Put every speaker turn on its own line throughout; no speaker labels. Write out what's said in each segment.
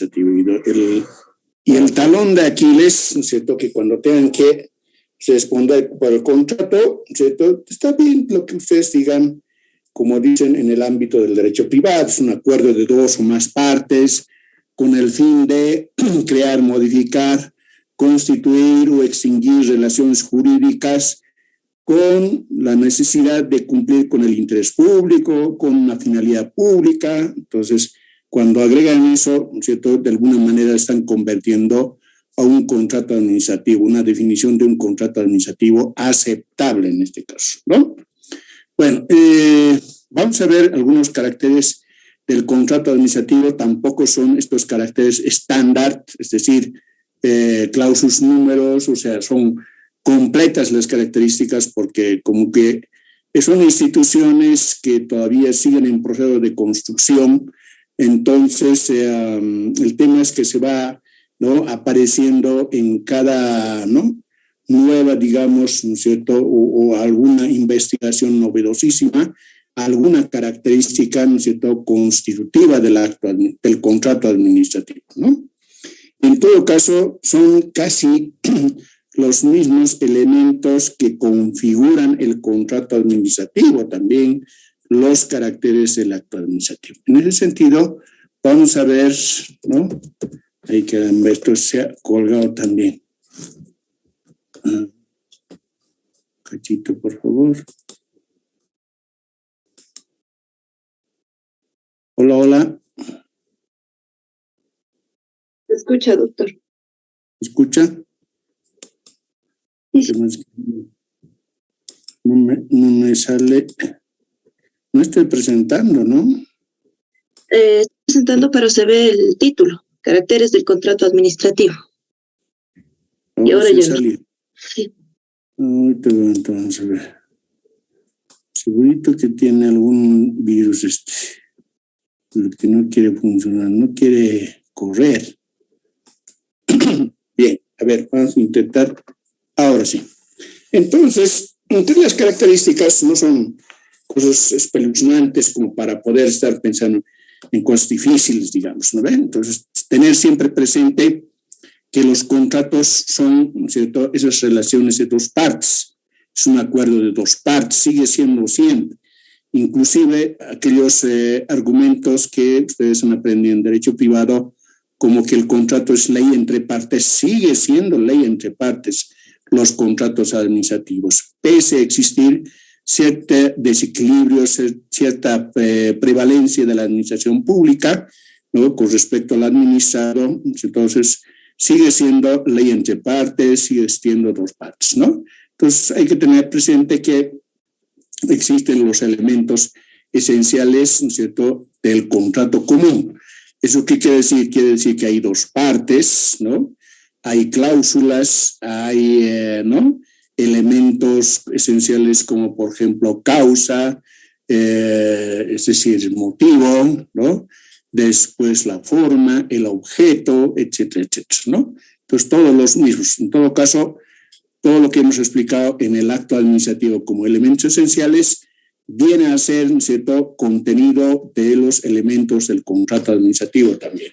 administrativo. Y el talón de Aquiles, ¿no es cierto?, que cuando tengan que responder por el contrato, ¿no es cierto?, está bien lo que ustedes digan, como dicen en el ámbito del derecho privado, es un acuerdo de dos o más partes con el fin de crear, modificar, constituir o extinguir relaciones jurídicas con la necesidad de cumplir con el interés público, con una finalidad pública. Entonces, cuando agregan eso, ¿no es cierto?, de alguna manera están convirtiendo a un contrato administrativo, una definición de un contrato administrativo aceptable en este caso, ¿no? Bueno, vamos a ver algunos caracteres del contrato administrativo. Tampoco son estos caracteres estándar, es decir, clausus números, o sea, son completas las características porque como que son instituciones que todavía siguen en proceso de construcción. Entonces, el tema es que se va, ¿no?, apareciendo en cada, ¿no?, nueva, digamos, ¿no es cierto?, o alguna investigación novedosísima, alguna característica, ¿no es cierto?, constitutiva del contrato administrativo, ¿no? En todo caso, son casi los mismos elementos que configuran el contrato administrativo, también los caracteres del acto administrativo. En ese sentido, vamos a ver, ¿no? Hay que esto se ha colgado también. Cachito, por favor. Hola, hola.
Se escucha, doctor.
¿Escucha?
Sí.
No me sale. No estoy presentando, ¿no?
Estoy presentando, pero se ve el título, caracteres del contrato administrativo. Y ahora ya no. Sí.
Ahorita entonces, a ver. Segurito que tiene algún virus lo que no quiere funcionar, no quiere correr. Bien, a ver, vamos a intentar. Ahora sí. Entonces, las características no son cosas espeluznantes como para poder estar pensando en cosas difíciles, digamos, ¿no ven? Entonces, tener siempre presente que los contratos son, ¿no es cierto?, esas relaciones de dos partes. Es un acuerdo de dos partes, sigue siendo siempre. Inclusive aquellos argumentos que ustedes han aprendido en derecho privado, como que el contrato es ley entre partes, sigue siendo ley entre partes los contratos administrativos, pese a existir cierto desequilibrio, cierta prevalencia de la administración pública, ¿no?, con respecto al administrado. Entonces, sigue siendo ley entre partes, sigue siendo dos partes, ¿no? Entonces, hay que tener presente que existen los elementos esenciales, ¿no es cierto?, del contrato común. ¿Eso qué quiere decir? Quiere decir que hay dos partes, ¿no? Hay cláusulas, hay, ¿no?, elementos esenciales como, por ejemplo, causa, es decir, motivo, ¿no? Después la forma, el objeto, etcétera, etcétera, ¿no? Entonces, todos los mismos. En todo caso, todo lo que hemos explicado en el acto administrativo como elementos esenciales viene a ser, ¿no es cierto?, contenido de los elementos del contrato administrativo también,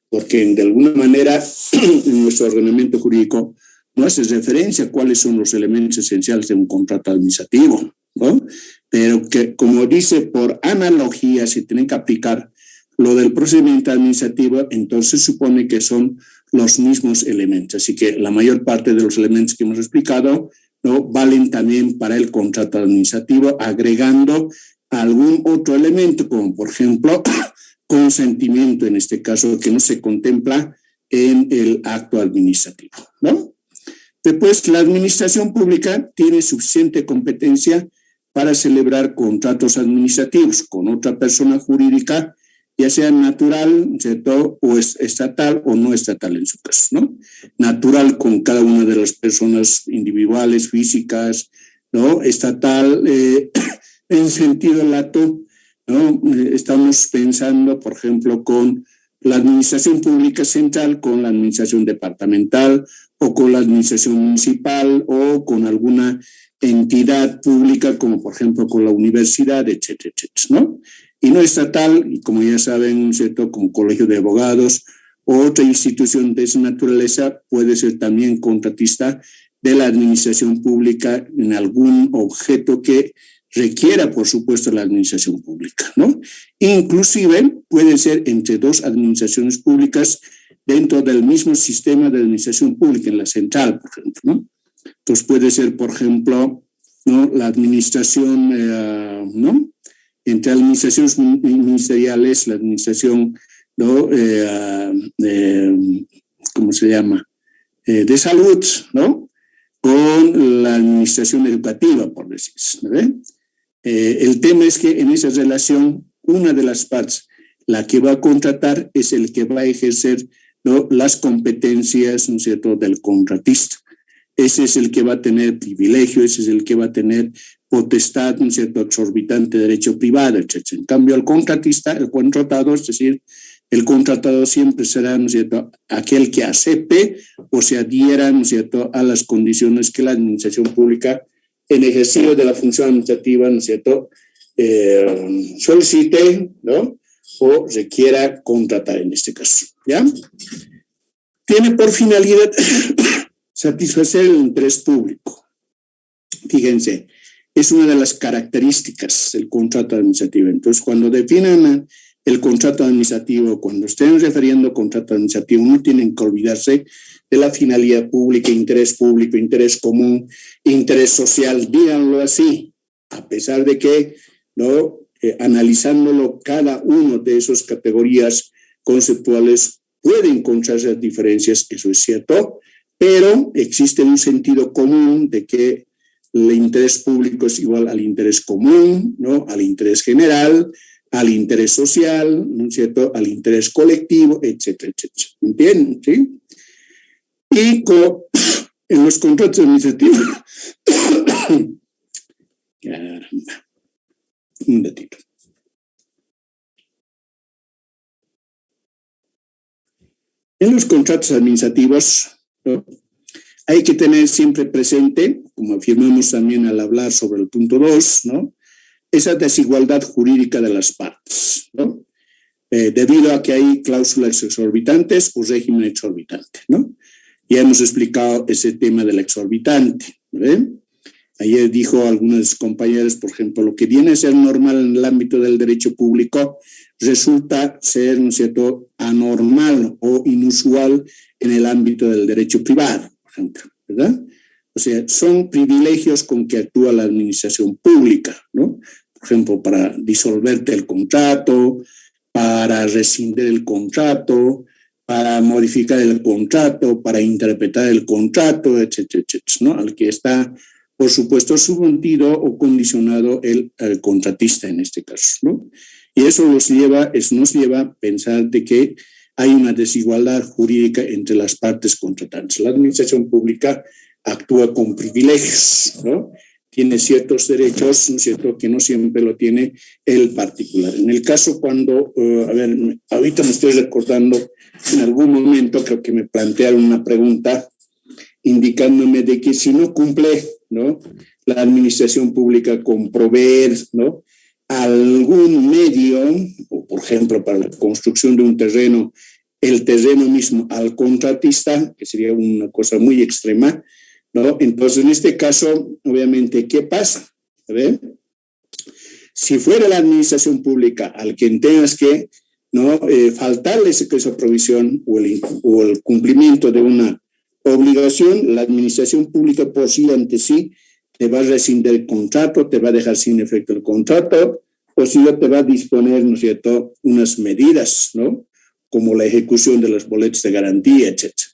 porque de alguna manera en nuestro ordenamiento jurídico no hace referencia a cuáles son los elementos esenciales de un contrato administrativo, ¿no? Pero que, como dice, por analogía se tienen que aplicar lo del procedimiento administrativo, entonces supone que son los mismos elementos. Así que la mayor parte de los elementos que hemos explicado, ¿no?, valen también para el contrato administrativo, agregando algún otro elemento, como por ejemplo consentimiento, en este caso, que no se contempla en el acto administrativo, ¿no? Después, la administración pública tiene suficiente competencia para celebrar contratos administrativos con otra persona jurídica, ya sea natural, ¿cierto?, o estatal o no estatal en su caso, ¿no? Natural con cada una de las personas individuales, físicas, ¿no? Estatal, en sentido lato, ¿no? Estamos pensando, por ejemplo, con la administración pública central, con la administración departamental o con la administración municipal o con alguna entidad pública, como por ejemplo con la universidad, etcétera, etcétera, ¿no? Y no estatal, y como ya saben, ¿cierto?, como colegio de abogados Otra institución de esa naturaleza puede ser también contratista de la administración pública en algún objeto que requiera, por supuesto, la administración pública, ¿no? Inclusive puede ser entre dos administraciones públicas dentro del mismo sistema de administración pública, en la central, por ejemplo, ¿no? Entonces puede ser, por ejemplo, ¿no?, la administración, ¿no?, entre administraciones ministeriales, la administración, ¿no?, ¿cómo se llama?, de salud, ¿no?, con la administración educativa, por decirse, ¿no? El tema es que en esa relación, una de las partes, la que va a contratar, es el que va a ejercer, ¿no?, las competencias, ¿no es cierto?, del contratista. Ese es el que va a tener privilegio, ese es el que va a tener potestad, ¿no es cierto?, exorbitante de derecho privado, etc. En cambio, el contratista, el contratado, es decir, el contratado siempre será, ¿no es cierto?, aquel que acepte o se adhiera, ¿no es cierto?, a las condiciones que la administración pública, en ejercicio de la función administrativa, ¿no es cierto?, solicite, ¿no?, o requiera contratar en este caso, ¿ya? Tiene por finalidad satisfacer el interés público. Fíjense, es una de las características del contrato administrativo. Entonces, cuando definan el contrato administrativo, cuando estén refiriendo a contrato administrativo, no tienen que olvidarse de la finalidad pública, interés común, interés social, díganlo así, a pesar de que, ¿no?, analizándolo cada uno de esas categorías conceptuales puede encontrarse diferencias, eso es cierto, pero existe un sentido común de que el interés público es igual al interés común, ¿no?, al interés general, al interés social, ¿no es cierto?, al interés colectivo, etcétera, etcétera. ¿Entienden? ¿Sí? Y en los contratos administrativos, caramba, un ratito. En los contratos administrativos, ¿no?, hay que tener siempre presente, como afirmamos también al hablar sobre el punto 2, ¿no?, esa desigualdad jurídica de las partes, ¿no?, debido a que hay cláusulas exorbitantes o régimen exorbitante, ¿no? Ya hemos explicado ese tema del exorbitante, ¿eh? Ayer dijo algunos compañeros, por ejemplo, lo que viene a ser normal en el ámbito del derecho público resulta ser, ¿no es cierto?, anormal o inusual en el ámbito del derecho privado, por ejemplo, ¿verdad? O sea, son privilegios con que actúa la administración pública, ¿no? Por ejemplo, para disolverte el contrato, para rescindir el contrato, para modificar el contrato, para interpretar el contrato, etcétera, etcétera, ¿no? Al que está, por supuesto, sometido o condicionado el contratista en este caso, ¿no? Y eso nos lleva a pensar de que hay una desigualdad jurídica entre las partes contratantes. La administración pública actúa con privilegios, ¿no? Tiene ciertos derechos, ¿no es cierto?, que no siempre lo tiene el particular. En el caso cuando, ahorita me estoy recordando, en algún momento creo que me plantearon una pregunta indicándome de que si no cumple, ¿no?, la administración pública con proveer, ¿no?, algún medio, o por ejemplo para la construcción de un terreno, el terreno mismo al contratista, que sería una cosa muy extrema, ¿no? Entonces, en este caso, obviamente, ¿qué pasa? A ver, si fuera la administración pública al quien tengas que, ¿no?, faltarle esa provisión o el cumplimiento de una obligación, la administración pública por sí ante sí te va a rescindir el contrato, te va a dejar sin efecto el contrato, o si no te va a disponer, ¿no es cierto?, unas medidas, ¿no?, como la ejecución de los boletos de garantía, etcétera.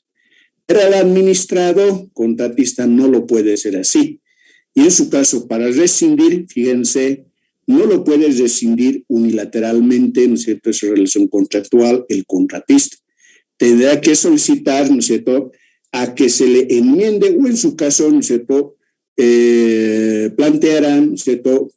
Pero el administrado contratista no lo puede hacer así. Y en su caso, para rescindir, fíjense, no lo puede rescindir unilateralmente, ¿no es cierto?, esa relación contractual, el contratista. Tendrá que solicitar, ¿no es cierto?, a que se le enmiende, o en su caso, ¿no es cierto?, plantearán, ¿no es cierto?,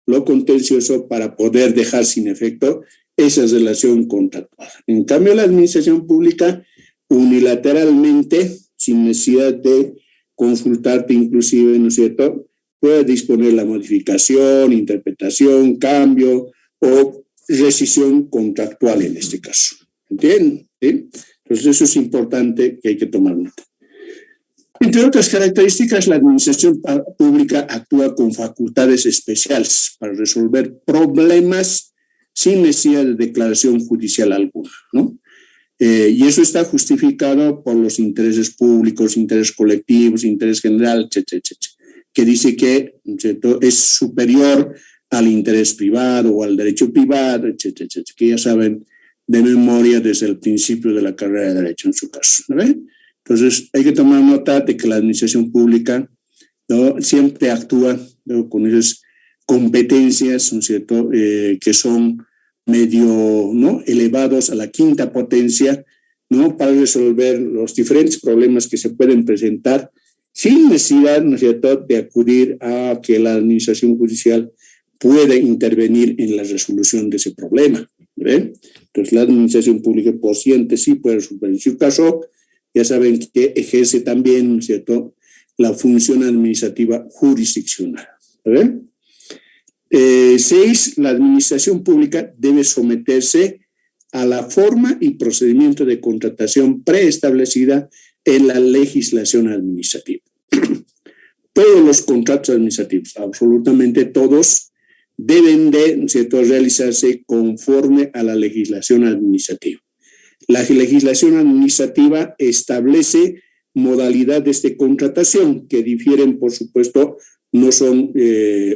lo contencioso para poder dejar sin efecto esa relación contractual. En cambio, la administración pública unilateralmente, sin necesidad de consultarte inclusive, ¿no es cierto?, puede disponer la modificación, interpretación, cambio o rescisión contractual en este caso. ¿Entienden? ¿Sí? Entonces eso es importante que hay que tomar nota. Entre otras características, la administración pública actúa con facultades especiales para resolver problemas sin necesidad de declaración judicial alguna, ¿no? Y eso está justificado por los intereses públicos, intereses colectivos, interés general, etcétera, etcétera, que dice que, ¿cierto?, es superior al interés privado o al derecho privado, etcétera, etcétera, que ya saben de memoria desde el principio de la carrera de Derecho en su caso, ¿no ve? Entonces, hay que tomar nota de que la administración pública, ¿no?, siempre actúa, ¿no?, con esas competencias, ¿no es cierto?, que son medio, ¿no?, elevados a la quinta potencia, ¿no?, para resolver los diferentes problemas que se pueden presentar sin necesidad, ¿no es cierto?, de acudir a que la administración judicial pueda intervenir en la resolución de ese problema, ¿ve? Entonces, la administración pública por sí puede resolver. En su caso, ya saben que ejerce también, ¿no es cierto?, la función administrativa jurisdiccional, ¿ve? 6, la administración pública debe someterse a la forma y procedimiento de contratación preestablecida en la legislación administrativa. Todos los contratos administrativos, absolutamente todos, deben de, ¿no es cierto?, realizarse conforme a la legislación administrativa. La legislación administrativa establece modalidades de contratación que difieren, por supuesto, no son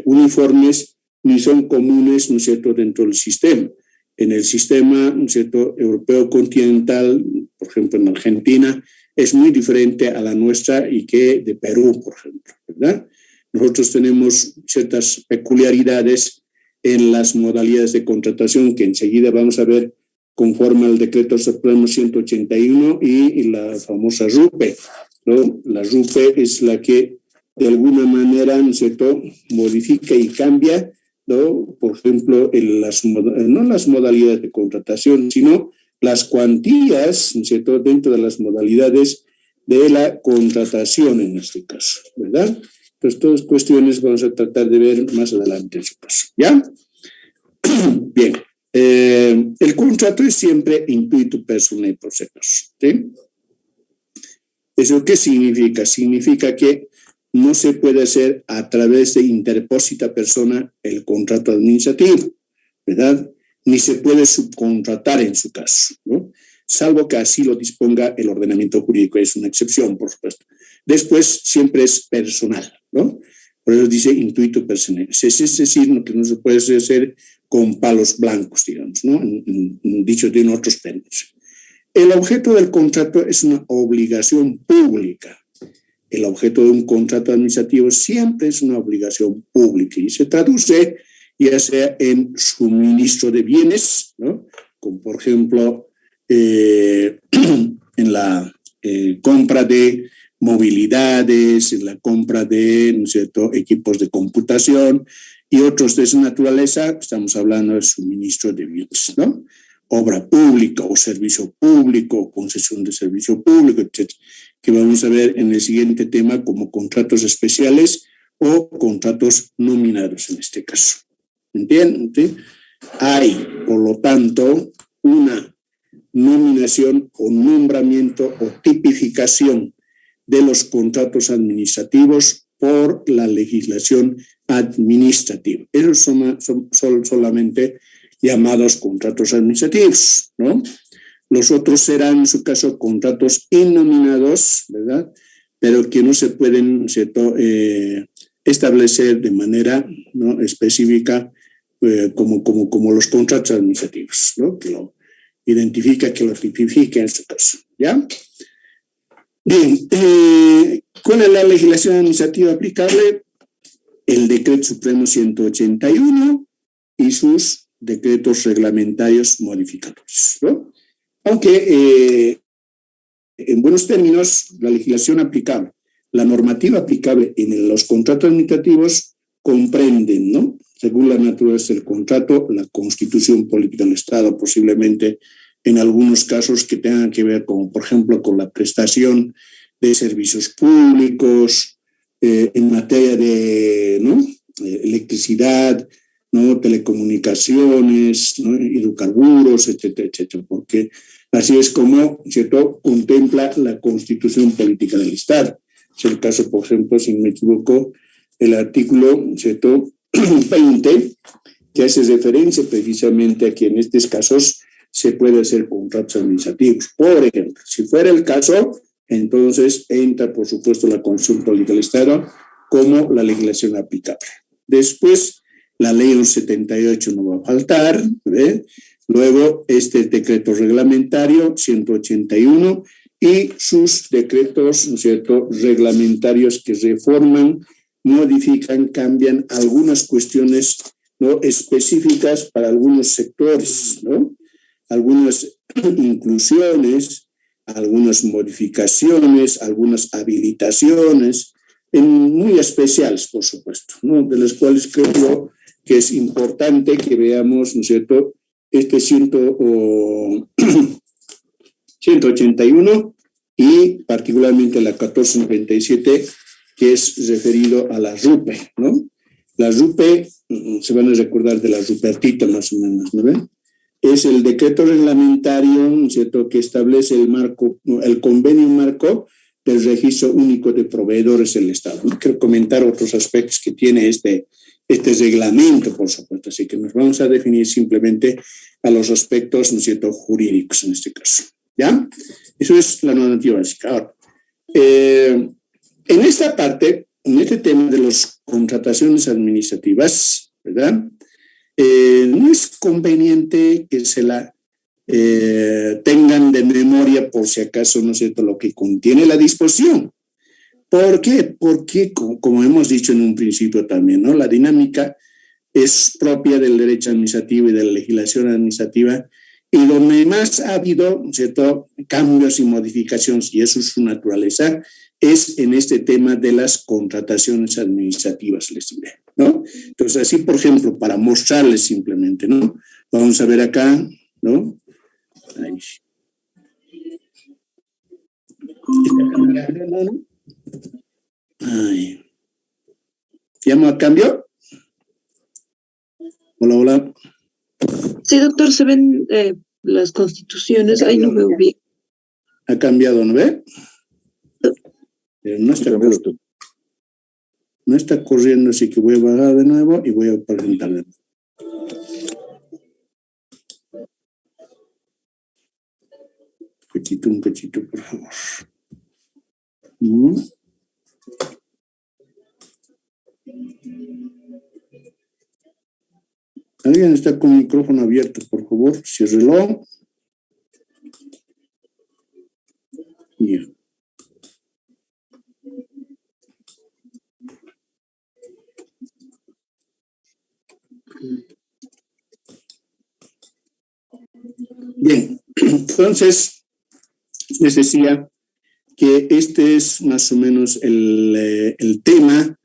uniformes ni son comunes, ¿no es cierto?, dentro del sistema. En el sistema, ¿no es cierto?, europeo continental, por ejemplo, en Argentina, es muy diferente a la nuestra y que de Perú, por ejemplo, ¿verdad? Nosotros tenemos ciertas peculiaridades en las modalidades de contratación que enseguida vamos a ver conforme al Decreto Supremo 181 y la famosa RUPE, ¿no? La RUPE es la que de alguna manera, ¿no es cierto?, modifica y cambia, ¿no?, por ejemplo, no las modalidades de contratación, sino las cuantías, ¿no es cierto?, dentro de las modalidades de la contratación en este caso, ¿verdad? Entonces, todas cuestiones vamos a tratar de ver más adelante en su caso, ¿ya? Bien, el contrato es siempre intuito personae por si acaso, ¿sí? ¿Eso qué significa? Significa que no se puede hacer a través de interpósita persona el contrato administrativo, ¿verdad? Ni se puede subcontratar en su caso, ¿no? Salvo que así lo disponga el ordenamiento jurídico, es una excepción, por supuesto. Después siempre es personal, ¿no? Por eso dice intuito personae. Es decir, que no se puede hacer con palos blancos, digamos, ¿no? Dicho en otros términos. El objeto del contrato es una obligación pública. El objeto de un contrato administrativo siempre es una obligación pública y se traduce ya sea en suministro de bienes, ¿no?, como por ejemplo en la compra de movilidades, en la compra de, ¿no es cierto?, equipos de computación y otros de esa naturaleza. Estamos hablando de suministro de bienes, ¿no? Obra pública o servicio público, concesión de servicio público, etc., que vamos a ver en el siguiente tema como contratos especiales o contratos nominados en este caso. ¿Entienden? Hay, por lo tanto, una nominación o nombramiento o tipificación de los contratos administrativos por la legislación administrativa. Esos son solamente llamados contratos administrativos, ¿no? Los otros serán, en su caso, contratos innominados, ¿verdad?, pero que no se pueden, ¿cierto?, establecer de manera, ¿no?, específica como los contratos administrativos, ¿no?, que lo identifica, que lo tipifica en su caso, ¿ya? Bien, ¿cuál es la legislación administrativa aplicable? El Decreto Supremo 181 y sus decretos reglamentarios modificadores, ¿no? Aunque en buenos términos, la legislación aplicable, la normativa aplicable en los contratos administrativos comprenden, ¿no?, según la naturaleza del contrato, la constitución política del Estado, posiblemente en algunos casos que tengan que ver, como por ejemplo, con la prestación de servicios públicos, en materia de, ¿no?, electricidad, ¿no?, telecomunicaciones, ¿no?, hidrocarburos, etcétera, etcétera, porque Así es como, ¿cierto?, contempla la Constitución Política del Estado. Es el caso, por ejemplo, si no me equivoco, el artículo, ¿cierto?, 20, que hace referencia precisamente a que en estos casos se puede hacer contratos administrativos. Por ejemplo, si fuera el caso, entonces entra, por supuesto, la Constitución Política del Estado como la legislación aplicable. Después, la ley 1178 no va a faltar, ¿ve? Luego, este decreto reglamentario 181 y sus decretos, ¿no es cierto?, reglamentarios que reforman, modifican, cambian algunas cuestiones, ¿no?, específicas para algunos sectores, ¿no? Algunas inclusiones, algunas modificaciones, algunas habilitaciones, muy especiales, por supuesto, ¿no?, de las cuales creo yo que es importante que veamos, ¿no es cierto?, este 181 y particularmente la 1497, que es referido a la RUPE, ¿no? La RUPE, se van a recordar de la Rupertita más o menos, ¿no ven? Es el decreto reglamentario, ¿no es cierto?, que establece el marco, el convenio marco del registro único de proveedores del Estado. No quiero comentar otros aspectos que tiene este reglamento, por supuesto, así que nos vamos a definir simplemente a los aspectos, ¿no es cierto?, jurídicos en este caso, ¿ya? Eso es la normativa básica. Ahora, en esta parte, en este tema de las contrataciones administrativas, ¿verdad?, no es conveniente que se la tengan de memoria por si acaso, ¿no es cierto?, lo que contiene la disposición. ¿Por qué? Porque, como hemos dicho en un principio también, ¿no?, la dinámica es propia del derecho administrativo y de la legislación administrativa, y donde más ha habido, ¿cierto?, cambios y modificaciones, y eso es su naturaleza, es en este tema de las contrataciones administrativas, les diré, ¿no? Entonces, así, por ejemplo, para mostrarles simplemente, ¿no?, vamos a ver acá, ¿no? Ahí. Ay. ¿Llamo a cambio? Hola, hola.
Sí, doctor, se ven las constituciones, ahí no veo bien.
Ha cambiado, ¿no ve? Pero no está corriendo. No está corriendo, así que voy a bajar de nuevo y voy a presentar de nuevo. Un cachito, por favor. ¿Alguien está con el micrófono abierto, por favor? Ciérrelo. Ya. Bien, entonces les decía que este es más o menos el tema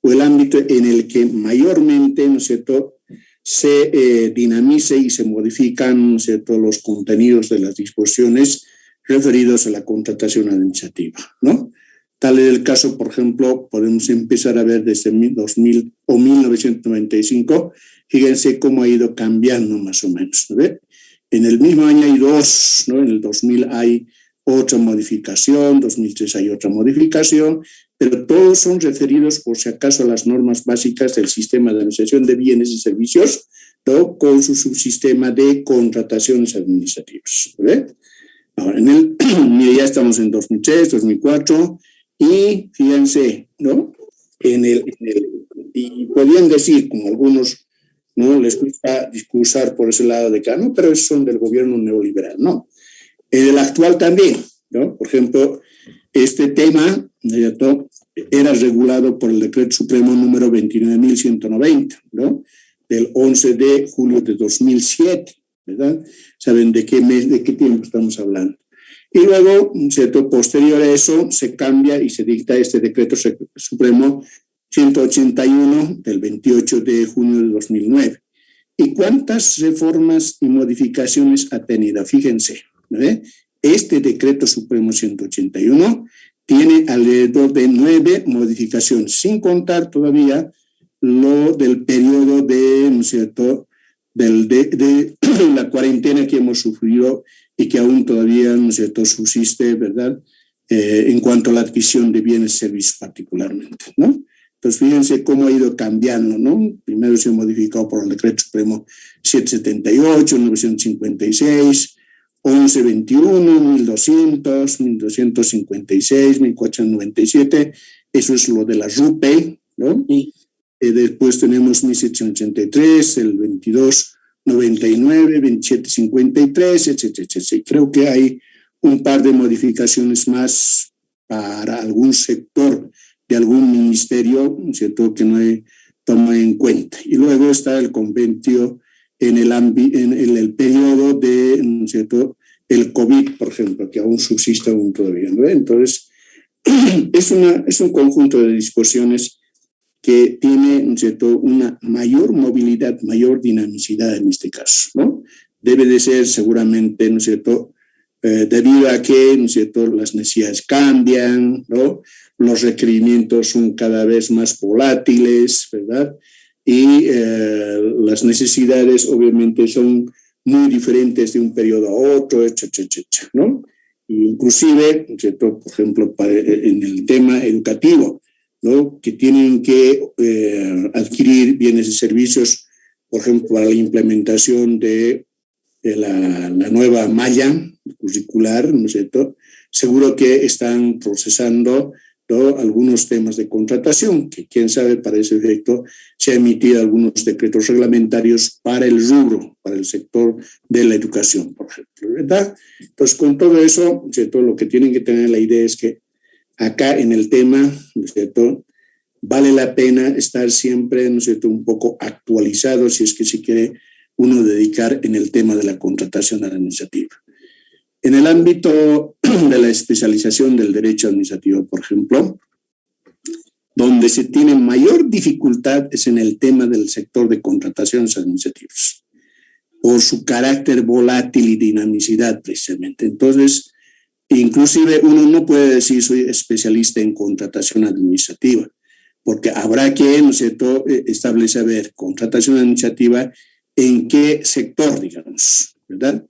o el ámbito en el que mayormente, ¿no es cierto?, se dinamiza y se modifican, ¿no es cierto?, los contenidos de las disposiciones referidos a la contratación administrativa, ¿no? Tal es el caso, por ejemplo, podemos empezar a ver desde 2000 o 1995, fíjense cómo ha ido cambiando más o menos, ¿no ve? En el mismo año hay dos, ¿no? En el 2000 hay otra modificación, 2003 hay otra modificación, pero todos son referidos, por si acaso, a las normas básicas del sistema de administración de bienes y servicios, ¿no?, con su subsistema de contrataciones administrativas, ¿ve? Ahora, ya estamos en 2003, 2004, y fíjense, ¿no?, y podrían decir, como algunos, ¿no?, les gusta discursar por ese lado de acá, no, pero esos son del gobierno neoliberal, no. En el actual también, ¿no? Por ejemplo, este tema, ¿no?, era regulado por el Decreto Supremo número 29.190, ¿no?, del 11 de julio de 2007, ¿verdad? ¿Saben de qué mes, de qué tiempo estamos hablando? Y luego, ¿cierto?, posterior a eso, se cambia y se dicta este Decreto Supremo 181 del 28 de junio de 2009. ¿Y cuántas reformas y modificaciones ha tenido? Fíjense, ¿no? Este Decreto Supremo 181 tiene alrededor de 9 modificaciones, sin contar todavía lo del periodo de, ¿no es cierto?, de la cuarentena que hemos sufrido y que aún todavía, ¿no es cierto?, subsiste, ¿verdad?, en cuanto a la adquisición de bienes y servicios particularmente, ¿no? Entonces, fíjense cómo ha ido cambiando, ¿no? Primero se ha modificado por el Decreto Supremo 778, 956, 1121, 1200, 1256, 1497, eso es lo de la RUPE, ¿no? Sí. Después tenemos 1783, el 2299, 2753, etcétera, etcétera. Creo que hay un par de modificaciones más para algún sector de algún ministerio, ¿cierto?, que no he tomado en cuenta. Y luego está el convenio en el periodo de, ¿cierto?, el COVID, por ejemplo, que aún subsiste todavía, ¿no? Entonces, es un conjunto de disposiciones que tiene, ¿no es cierto?, una mayor movilidad, mayor dinamicidad en este caso, ¿no? Debe de ser seguramente, ¿no es cierto?, debido a que, ¿no es cierto?, las necesidades cambian, ¿no? Los requerimientos son cada vez más volátiles, ¿verdad? Y las necesidades obviamente son muy diferentes de un periodo a otro, etcétera, etcétera, ¿no? Inclusive, ¿no es cierto?, por ejemplo, en el tema educativo, ¿no?, que tienen que adquirir bienes y servicios, por ejemplo, para la implementación de la nueva malla curricular, ¿no es cierto? Seguro que están procesando, ¿no?, algunos temas de contratación, que quién sabe, para ese efecto se han emitido algunos decretos reglamentarios para el rubro, para el sector de la educación, por ejemplo, ¿verdad? Entonces, con todo eso, ¿no es cierto?, lo que tienen que tener la idea es que acá en el tema, ¿no es cierto?, vale la pena estar siempre, ¿no es cierto?, un poco actualizado si es que se quiere uno dedicar en el tema de la contratación administrativa. En el ámbito de la especialización del derecho administrativo, por ejemplo, donde se tiene mayor dificultad es en el tema del sector de contrataciones administrativas, por su carácter volátil y dinamicidad precisamente. Entonces, inclusive uno no puede decir soy especialista en contratación administrativa, porque habrá que, ¿no es cierto?, establecer, a ver, contratación administrativa, ¿en qué sector, digamos, verdad?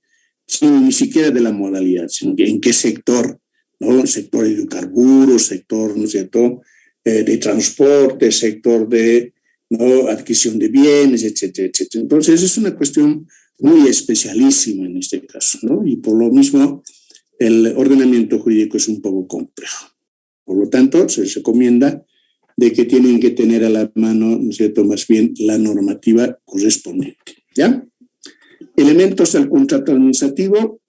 Ni siquiera de la modalidad, sino en qué sector, ¿no? Sector de hidrocarburos, sector, ¿no es cierto?, de transporte, sector de, ¿no?, adquisición de bienes, etcétera, etcétera. Entonces, es una cuestión muy especialísima en este caso, ¿no? Y por lo mismo, el ordenamiento jurídico es un poco complejo. Por lo tanto, se recomienda de que tienen que tener a la mano, ¿no es cierto?, más bien la normativa correspondiente, ¿ya? Elementos del contrato administrativo.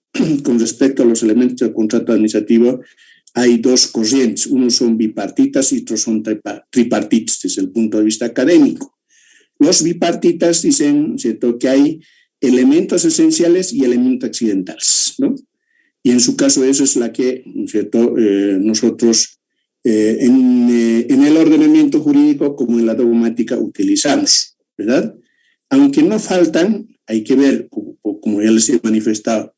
Con respecto a los elementos del contrato administrativo, hay dos corrientes. Unos son bipartitas y otros son tripartitas desde el punto de vista académico. Los bipartitas dicen, ¿cierto?, que hay elementos esenciales y elementos accidentales, ¿no? Y en su caso eso es la que, ¿cierto?, nosotros en el ordenamiento jurídico como en la dogmática utilizamos, ¿verdad? Aunque no faltan, hay que ver, como ya les he manifestado,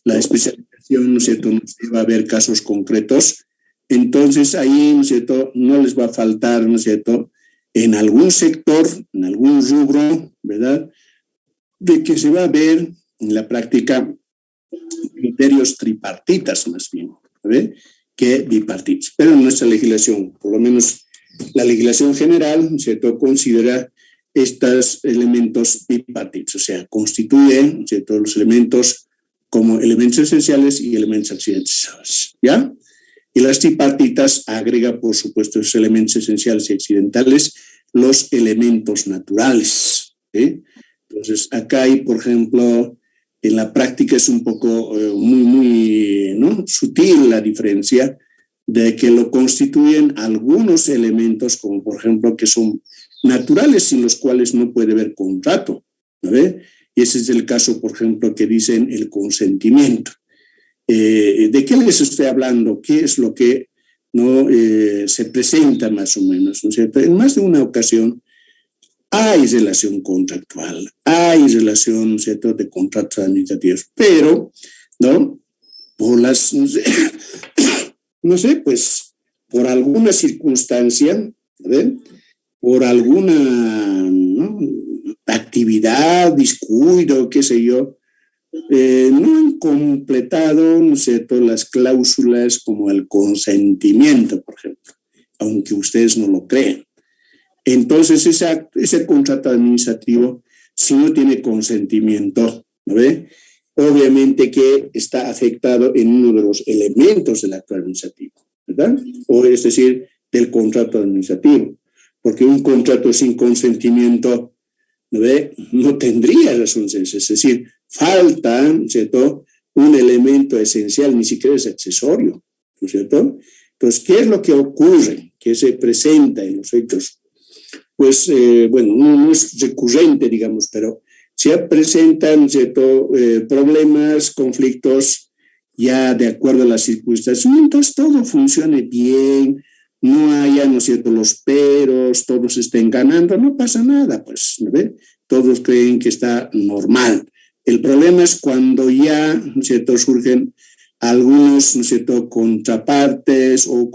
la especialización, ¿no es cierto?, nos lleva a ver casos concretos. Entonces ahí, ¿no es cierto?, no les va a faltar, ¿no es cierto?, en algún sector, en algún rubro, ¿verdad?, de que se va a ver en la práctica criterios tripartitas más bien, ¿verdad?, que bipartitas. Pero en nuestra legislación, por lo menos la legislación general, ¿no es cierto?, considera estos elementos bipartitos, o sea, constituyen, ¿no es cierto?, los elementos como elementos esenciales y elementos accidentales, ¿ya? Y las tripartitas agrega, por supuesto, esos elementos esenciales y accidentales, los elementos naturales, ¿sí? Entonces, acá hay, por ejemplo, en la práctica es un poco muy, ¿no?, sutil la diferencia de que lo constituyen algunos elementos, como por ejemplo, que son naturales sin los cuales no puede haber contrato, ¿verdad? Y ese es el caso, por ejemplo, que dicen el consentimiento. ¿De qué les estoy hablando? ¿Qué es lo que no se presenta más o menos? ¿No es cierto? En más de una ocasión hay relación contractual, hay relación, ¿no es cierto?, de contratos administrativos, pero, ¿no?, por las, no sé, pues, por alguna circunstancia, ¿verdad?, por alguna, ¿no?, actividad, descuido, qué sé yo, no han completado, ¿no es cierto?, las cláusulas como el consentimiento, por ejemplo, aunque ustedes no lo crean. Entonces, ese contrato administrativo, si no tiene consentimiento, ¿no ve? Obviamente que está afectado en uno de los elementos del acto administrativo, ¿verdad? O es decir, del contrato administrativo. Porque un contrato sin consentimiento, ¿no ve?, no tendría razón de ser. Es decir, falta, ¿no es cierto?, un elemento esencial, ni siquiera es accesorio, ¿no es cierto? Entonces, ¿qué es lo que ocurre? ¿Qué se presenta en los hechos? Pues, bueno, no es recurrente, digamos, pero se presentan, ¿cierto?, problemas, conflictos, ya de acuerdo a las circunstancias, mientras todo funcione bien, no haya, ¿no es cierto?, los peros, todos estén ganando, no pasa nada, pues, ¿no ve? Todos creen que está normal. El problema es cuando ya, ¿no es cierto?, surgen algunos, ¿no es cierto?, contrapartes o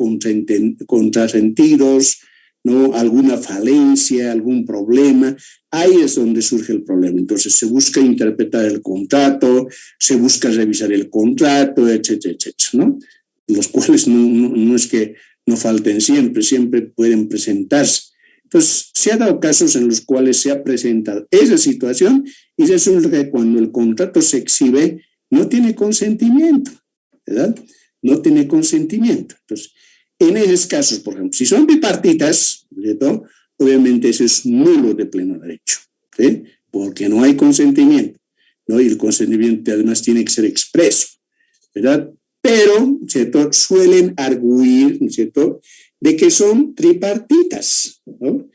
contrasentidos, ¿no?, alguna falencia, algún problema, ahí es donde surge el problema. Entonces se busca interpretar el contrato, se busca revisar el contrato, etcétera, etcétera, ¿no? Los cuales no es que no falten siempre, siempre pueden presentarse. Entonces, se ha dado casos en los cuales se ha presentado esa situación y resulta que cuando el contrato se exhibe, no tiene consentimiento, ¿verdad? No tiene consentimiento. Entonces, en esos casos, por ejemplo, si son bipartitas, ¿cierto?, obviamente eso es nulo de pleno derecho, ¿sí?, porque no hay consentimiento, ¿no? Y el consentimiento además tiene que ser expreso, ¿verdad? Pero, ¿cierto?, suelen arguir, ¿no es cierto?, de que son tripartitas, ¿no?,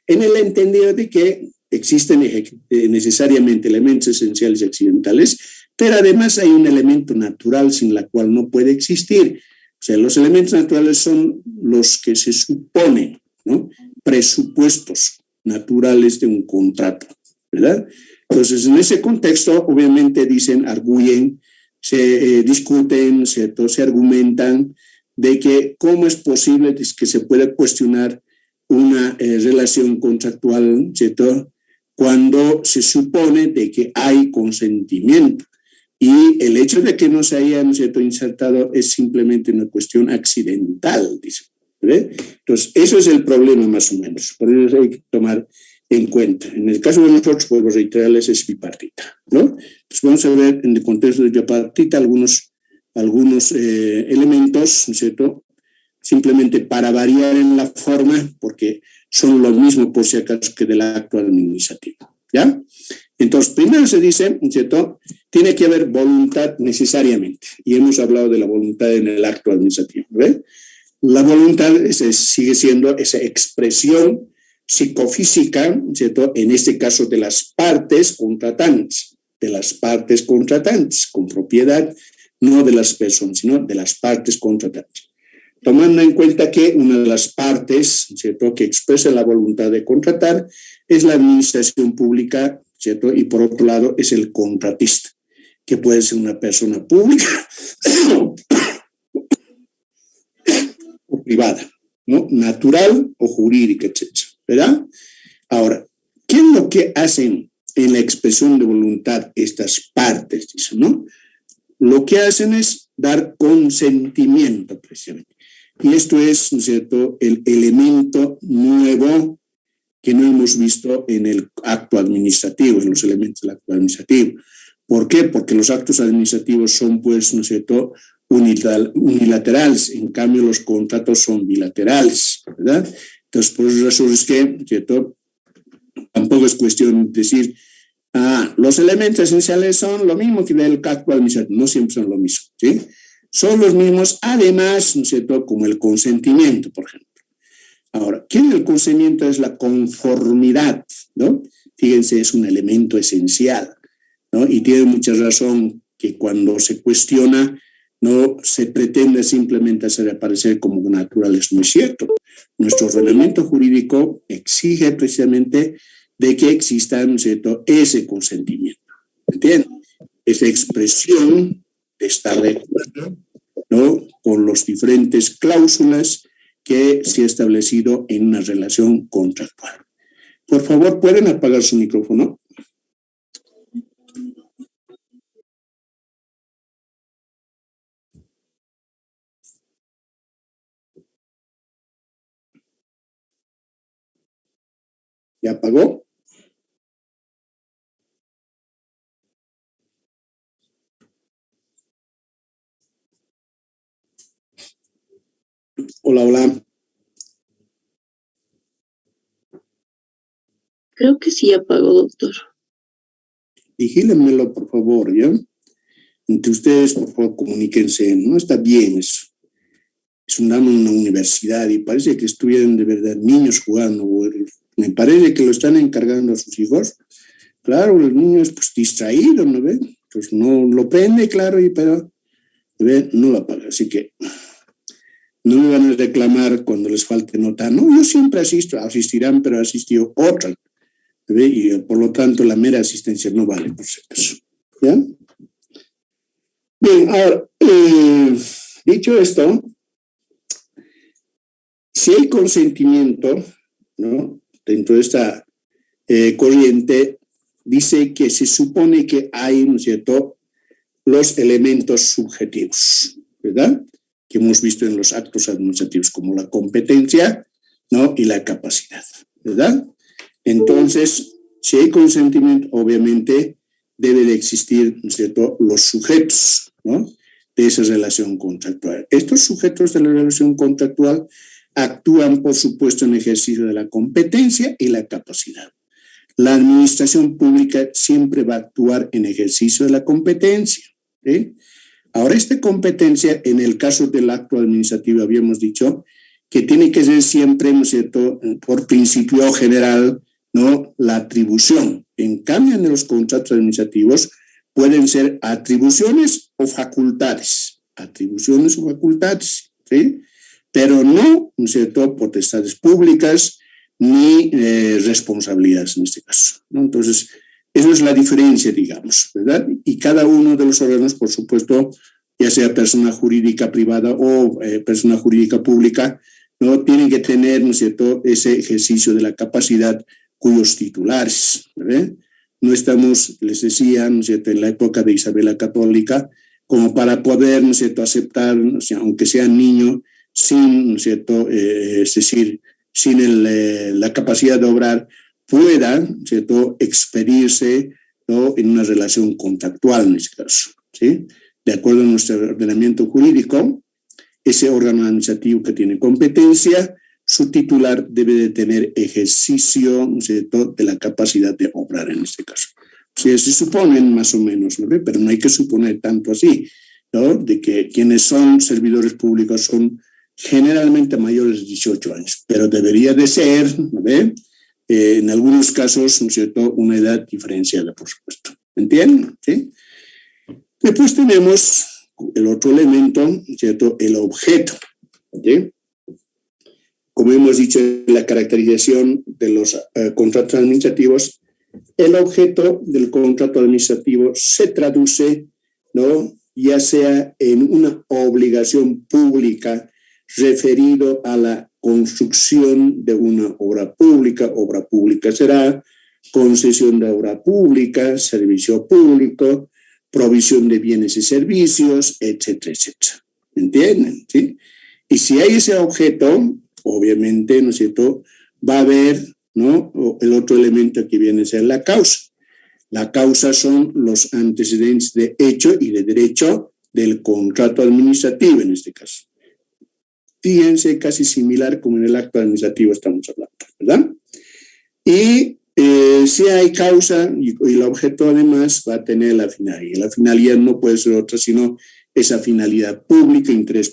en el entendido de que existen necesariamente elementos esenciales y accidentales, pero además hay un elemento natural sin la cual no puede existir. O sea, los elementos naturales son los que se suponen, ¿no?, presupuestos naturales de un contrato, ¿verdad? Entonces, en ese contexto, obviamente dicen, arguyen, se discuten, ¿cierto?, se argumentan de que cómo es posible que se pueda cuestionar una relación contractual, ¿cierto?, cuando se supone de que hay consentimiento. Y el hecho de que no se haya, ¿no es cierto?, insertado es simplemente una cuestión accidental, dice, ¿ve? Entonces, eso es el problema más o menos. Por eso hay que tomar en cuenta. En el caso de nosotros, vuelvo a reiterarles, es bipartita, ¿no? Entonces, vamos a ver en el contexto de bipartita algunos elementos, ¿no es cierto?, simplemente para variar en la forma, porque son lo mismo por si acaso que del acto administrativo, ¿ya? Entonces, primero se dice, ¿cierto?, tiene que haber voluntad necesariamente, y hemos hablado de la voluntad en el acto administrativo, ¿ve? La voluntad sigue siendo esa expresión psicofísica, ¿cierto?, en este caso de las partes contratantes, con propiedad, no de las personas, sino de las partes contratantes. Tomando en cuenta que una de las partes, ¿cierto?, que expresa la voluntad de contratar es la administración pública, ¿cierto?, y por otro lado es el contratista, que puede ser una persona pública o privada, ¿no?, natural o jurídica, etcétera, ¿verdad? Ahora, ¿qué es lo que hacen en la expresión de voluntad estas partes, ¿no? Lo que hacen es dar consentimiento, precisamente. Y esto es, ¿no es cierto?, el elemento nuevo que no hemos visto en el acto administrativo, en los elementos del acto administrativo. ¿Por qué? Porque los actos administrativos son, pues, ¿no es cierto?, unilaterales, en cambio los contratos son bilaterales, ¿verdad? Entonces, por esa razón es que, ¿cierto?, tampoco es cuestión de decir, los elementos esenciales son lo mismo que del acto administrativo, no siempre son lo mismo, ¿sí? Son los mismos, además, ¿no es cierto?, como el consentimiento, por ejemplo. Ahora, ¿qué es el consentimiento? Es la conformidad, ¿no? Fíjense, es un elemento esencial, ¿no? Y tiene mucha razón que cuando se cuestiona, no se pretende simplemente hacer aparecer como natural, es muy cierto. Nuestro ordenamiento jurídico exige precisamente de que exista, ¿no es cierto?, ese consentimiento, ¿entienden? Esa expresión de estar de acuerdo, ¿no?, con las diferentes cláusulas que se ha establecido en una relación contractual. Por favor, ¿pueden apagar su micrófono? ¿Ya apagó? Hola, hola.
Creo que sí apagó, doctor.
Vigílenmelo, por favor, ¿ya? Entre ustedes, por favor, comuníquense. No está bien eso. Es una universidad y parece que estuvieran de verdad niños jugando. Me parece que lo están encargando a sus hijos. Claro, los niños pues distraídos, ¿no ve? Pues no lo prende, claro, pero ¿ve? No lo apaga. Así que no me van a reclamar cuando les falte nota. No, yo siempre asistirán, pero asistió otra. ¿Ve? Y por lo tanto la mera asistencia no vale, por si acaso. ¿Ya? Bien, ahora, dicho esto, si hay consentimiento, ¿no? Dentro de esta corriente, dice que se supone que hay, ¿no es cierto?, los elementos subjetivos, ¿verdad?, que hemos visto en los actos administrativos, como la competencia, ¿no?, y la capacidad, ¿verdad? Entonces, si hay consentimiento, obviamente debe de existir, ¿no es cierto?, los sujetos, ¿no?, de esa relación contractual. Estos sujetos de la relación contractual actúan, por supuesto, en ejercicio de la competencia y la capacidad. La administración pública siempre va a actuar en ejercicio de la competencia, ¿sí? Ahora, esta competencia, en el caso del acto administrativo, habíamos dicho que tiene que ser siempre, ¿no es cierto?, por principio general, ¿no?, la atribución. En cambio, en los contratos administrativos pueden ser atribuciones o facultades, ¿sí?, pero no, ¿no es cierto?, potestades públicas ni responsabilidades en este caso, ¿no? Entonces, eso es la diferencia, digamos, ¿verdad? Y cada uno de los órganos, por supuesto, ya sea persona jurídica privada o persona jurídica pública, ¿no?, tienen que tener, ¿no es cierto?, ese ejercicio de la capacidad cuyos titulares, ¿verdad? No estamos, les decía, ¿no es cierto?, en la época de Isabel la Católica, como para poder, ¿no es cierto?, aceptar, o sea, aunque sea niño, sin, ¿no es cierto?, es decir, sin la capacidad de obrar, pueda, ¿no es cierto?, expedirse, ¿no?, en una relación contractual en este caso, ¿sí? De acuerdo a nuestro ordenamiento jurídico, ese órgano administrativo que tiene competencia, su titular debe de tener ejercicio, ¿no es cierto?, de la capacidad de obrar en este caso. Sí, se suponen más o menos, ¿no?, pero no hay que suponer tanto así, ¿no?, de que quienes son servidores públicos son generalmente mayores de 18 años, pero debería de ser, ¿no?, en algunos casos, ¿no es cierto?, una edad diferenciada, por supuesto. ¿Me entienden? ¿Sí? Después tenemos el otro elemento, ¿no es cierto?, el objeto. ¿Sí? Como hemos dicho en la caracterización de los contratos administrativos, el objeto del contrato administrativo se traduce, ¿no?, ya sea en una obligación pública referido a la construcción de una obra pública será concesión de obra pública, servicio público, provisión de bienes y servicios, etcétera, etcétera. ¿Entienden? ¿Sí? Y si hay ese objeto, obviamente, ¿no es cierto?, va a haber, ¿no?, el otro elemento que viene a ser la causa. La causa son los antecedentes de hecho y de derecho del contrato administrativo en este caso. Fíjense, casi similar como en el acto administrativo estamos hablando, ¿verdad? Y si hay causa y el objeto además va a tener la finalidad. La finalidad no puede ser otra sino esa finalidad pública, interés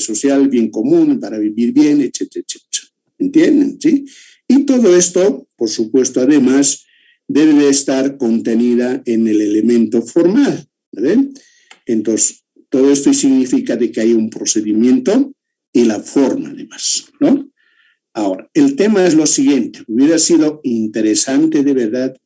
social, bien común, para vivir bien, etcétera, etcétera. ¿Entienden? ¿Sí? Y todo esto, por supuesto, además, debe de estar contenida en el elemento formal, ¿verdad? Entonces, todo esto significa de que hay un procedimiento y la forma, además, ¿no? Ahora, el tema es lo siguiente. Hubiera sido interesante, de verdad,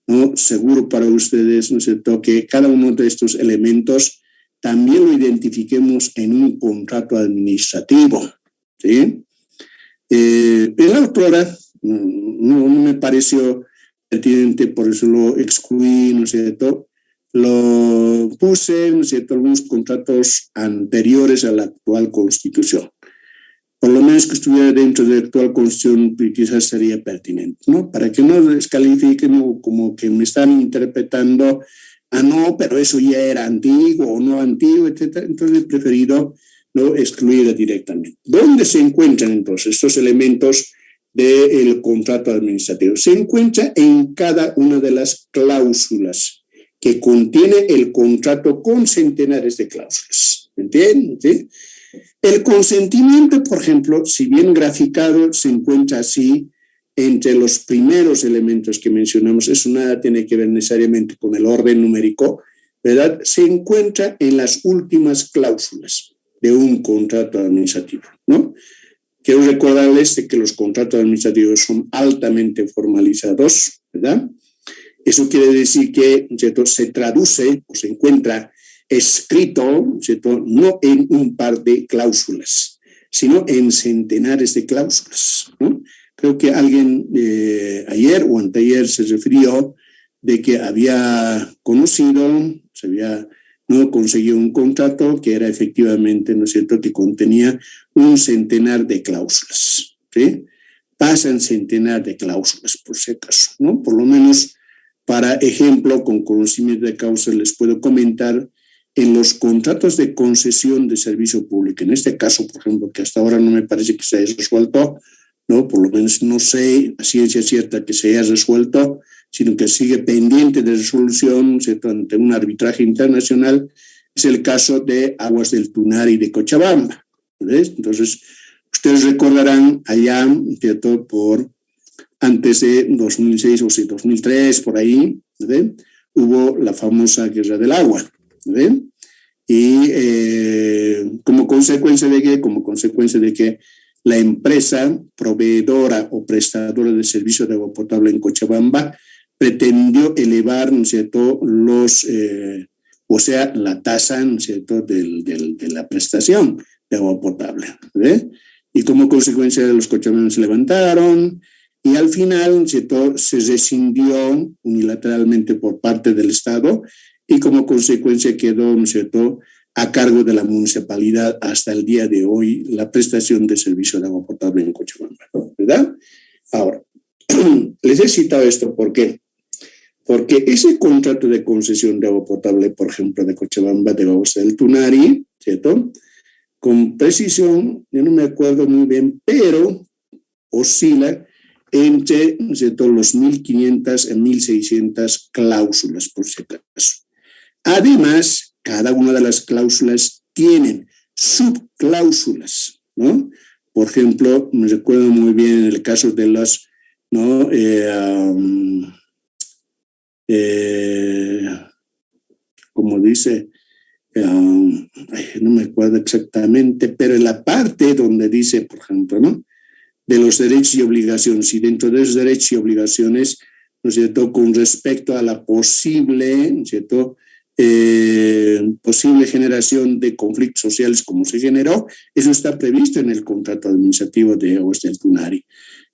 ¿no?, seguro para ustedes, ¿no es cierto?, que cada uno de estos elementos también lo identifiquemos en un contrato administrativo, ¿sí? La autora no me pareció pertinente, por eso lo excluí, ¿no es cierto? Lo puse, ¿no es cierto?, algunos contratos anteriores a la actual Constitución. por lo menos que estuviera dentro de la actual Constitución, quizás sería pertinente, ¿no? Para que no descalifiquen como que me están interpretando, no, pero eso ya era antiguo o no antiguo, etcétera. Entonces he preferido no excluir directamente. ¿Dónde se encuentran entonces estos elementos del contrato administrativo? Se encuentra en cada una de las cláusulas que contiene el contrato, con centenares de cláusulas. ¿Entienden? ¿Sí? El consentimiento, por ejemplo, si bien graficado, se encuentra así entre los primeros elementos que mencionamos. Eso nada tiene que ver necesariamente con el orden numérico, ¿verdad? Se encuentra en las últimas cláusulas de un contrato administrativo, ¿no? Quiero recordarles de que los contratos administrativos son altamente formalizados, ¿verdad? Eso quiere decir que, ¿cierto?, se traduce o se encuentra escrito, ¿cierto?, no en un par de cláusulas, sino en centenares de cláusulas, ¿no? Creo que alguien ayer o anteayer se refirió de que había conocido, se había conseguido un contrato que era efectivamente, ¿no es cierto?, que contenía un centenar de cláusulas, ¿sí? Pasan centenar de cláusulas, por si acaso, ¿no? Por lo menos, para ejemplo, con conocimiento de causa, les puedo comentar en los contratos de concesión de servicio público, en este caso, por ejemplo, que hasta ahora no me parece que se haya resuelto, ¿no? Por lo menos no sé a ciencia cierta que se haya resuelto, sino que sigue pendiente de resolución, ¿cierto?, ante un arbitraje internacional. Es el caso de Aguas del Tunari de Cochabamba, ¿ves? Entonces, ustedes recordarán allá, ¿cierto?, por antes de 2006 o 2003, por ahí, ¿ves?, hubo la famosa guerra del agua, ¿ves? Y como consecuencia de qué? Como consecuencia de que la empresa proveedora o prestadora de servicio de agua potable en Cochabamba pretendió elevar, ¿no es cierto?, la tasa, ¿no es cierto?, de la prestación de agua potable, ¿ves? Y como consecuencia los cochabambinos se levantaron y al final, ¿no es cierto?, se rescindió unilateralmente por parte del Estado y como consecuencia quedó, ¿no es cierto?, a cargo de la municipalidad hasta el día de hoy la prestación de servicio de agua potable en Cochabamba, ¿verdad? Ahora, les he citado esto, ¿por qué? Porque ese contrato de concesión de agua potable, por ejemplo, de Cochabamba, de Aguas del Tunari, ¿cierto?, con precisión, yo no me acuerdo muy bien, pero oscila entre, ¿cierto?, los 1.500 y 1.600 cláusulas, por si acaso. Además, cada una de las cláusulas tienen subcláusulas, ¿no? Por ejemplo, me recuerdo muy bien en el caso de las, ¿no?, como dice, no me acuerdo exactamente, pero en la parte donde dice, por ejemplo, ¿no?, de los derechos y obligaciones, y dentro de esos derechos y obligaciones, ¿no es cierto?, con respecto a la posible, ¿no es cierto?, posible generación de conflictos sociales como se generó, eso está previsto en el contrato administrativo de Aguas del Tunari.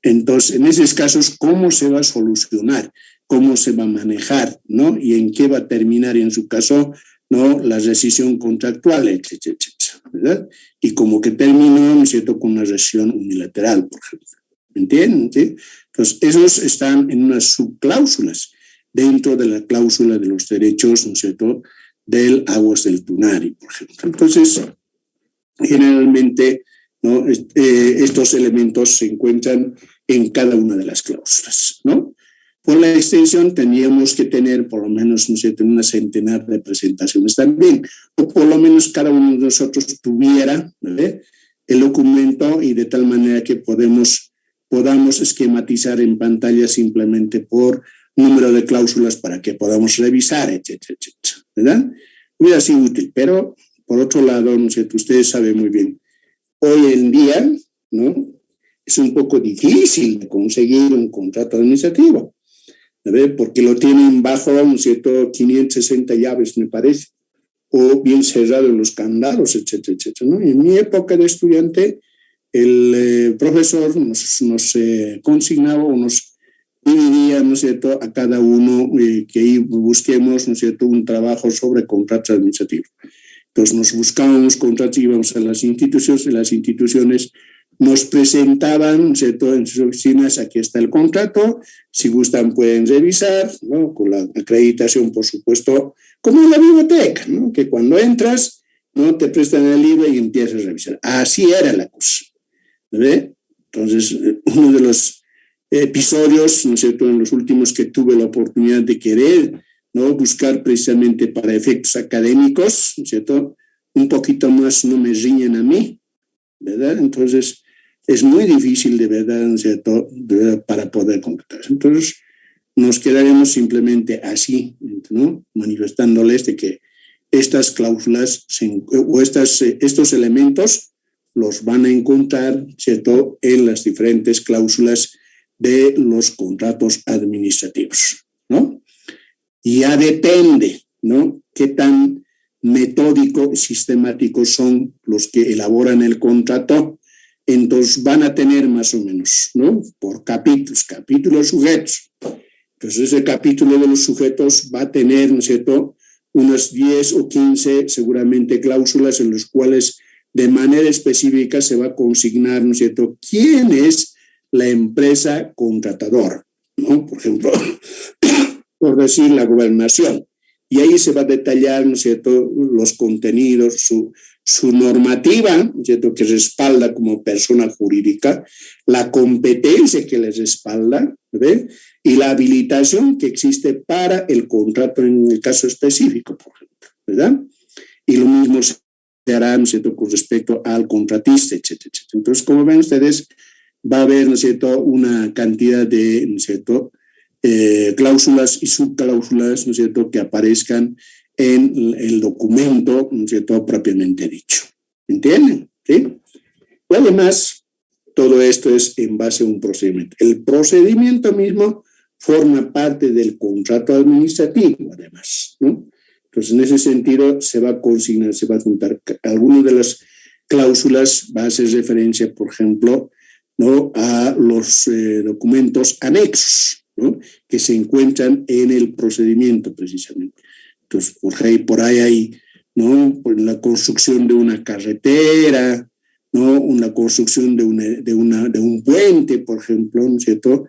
Entonces, en esos casos, ¿cómo se va a solucionar? ¿Cómo se va a manejar? ¿No? ¿Y en qué va a terminar, en su caso, ¿no?, la rescisión contractual, etcétera, etcétera, ¿verdad? Y como que terminó, ¿no es cierto?, con una rescisión unilateral, por ejemplo. ¿Me entienden? ¿Sí? Entonces, esos están en unas subcláusulas dentro de la cláusula de los derechos, ¿no es cierto?, del Aguas del Tunari, por ejemplo. Entonces, generalmente, ¿no?, estos elementos se encuentran en cada una de las cláusulas, ¿no? Por la extensión tendríamos que tener por lo menos, ¿no es cierto?, una centenar de presentaciones también, o por lo menos cada uno de nosotros tuviera, ¿verdad?, el documento y de tal manera que podamos esquematizar en pantalla simplemente por número de cláusulas para que podamos revisar, etcétera, etcétera, ¿verdad? Hubiera sido útil, pero por otro lado, ¿no es cierto?, ustedes saben muy bien, hoy en día, ¿no?, es un poco difícil conseguir un contrato administrativo, ¿verdad?, porque lo tienen bajo, ¿no es cierto?, 560 llaves, me parece, o bien cerrado en los candados, etcétera, etcétera, ¿no? En mi época de estudiante, el profesor nos consignaba o nos dividía, ¿no es cierto?, a cada uno que busquemos, ¿no es cierto?, un trabajo sobre contratos administrativos. Entonces nos buscábamos contratos, íbamos a las instituciones nos presentaban, ¿no es cierto?, en sus oficinas, aquí está el contrato, si gustan pueden revisar, ¿no?, con la acreditación, por supuesto, como en la biblioteca, ¿no?, que cuando entras, ¿no?, te prestan el libro y empiezas a revisar. Así era la cosa, ¿ve? Entonces, uno de los episodios, ¿no es cierto?, en los últimos que tuve la oportunidad de querer, ¿no?, buscar precisamente para efectos académicos, ¿no es cierto?, un poquito más no me riñen a mí, ¿verdad? Entonces, es muy difícil de verdad, ¿no es cierto?, de verdad, para poder concretar. Entonces, nos quedaremos simplemente así, ¿no?, manifestándoles de que estas cláusulas o estos elementos los van a encontrar, ¿cierto?, en las diferentes cláusulas de los contratos administrativos, ¿no? Y ya depende, ¿no?, qué tan metódico y sistemáticos son los que elaboran el contrato. Entonces van a tener más o menos, ¿no?, por capítulos sujetos. Entonces ese capítulo de los sujetos va a tener, ¿no es cierto?, unas 10 o 15 seguramente cláusulas en las cuales de manera específica se va a consignar, ¿no es cierto?, quién es la empresa contratadora, ¿no? Por ejemplo, por decir la gobernación. Y ahí se va a detallar, ¿no es cierto?, los contenidos, su normativa, ¿no es cierto?, que respalda como persona jurídica, la competencia que les respalda, ¿ve?, y la habilitación que existe para el contrato en el caso específico, por ejemplo, ¿verdad? Y lo mismo se hará, ¿no es cierto?, con respecto al contratista, etcétera, etcétera. Entonces, como ven ustedes, va a haber, ¿no es cierto?, una cantidad de, ¿no es cierto?, cláusulas y subcláusulas, ¿no es cierto?, que aparezcan en el documento, ¿no es cierto?, propiamente dicho. ¿Entienden? ¿Sí? Y además, todo esto es en base a un procedimiento. El procedimiento mismo forma parte del contrato administrativo, además, ¿no? Entonces, en ese sentido, se va a consignar, se va a juntar algunas de las cláusulas, va a hacer referencia, por ejemplo, ¿no?, a los documentos anexos, ¿no?, que se encuentran en el procedimiento precisamente. Entonces, por ahí hay, ¿no?, pues la construcción de una carretera, ¿no?, una construcción de un puente, por ejemplo, ¿no es cierto?,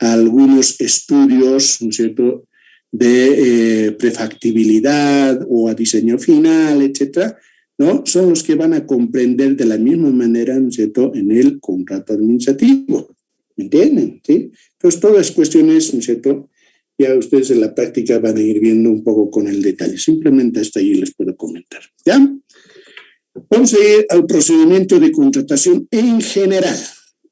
algunos estudios, ¿no es cierto?, de prefactibilidad o a diseño final, etcétera, ¿no?, son los que van a comprender de la misma manera, ¿no es cierto?, en el contrato administrativo. ¿Me entienden? ¿Sí? Entonces, todas cuestiones, ¿no es cierto?, ya ustedes en la práctica van a ir viendo un poco con el detalle. Simplemente hasta ahí les puedo comentar. ¿Ya? Vamos a ir al procedimiento de contratación en general.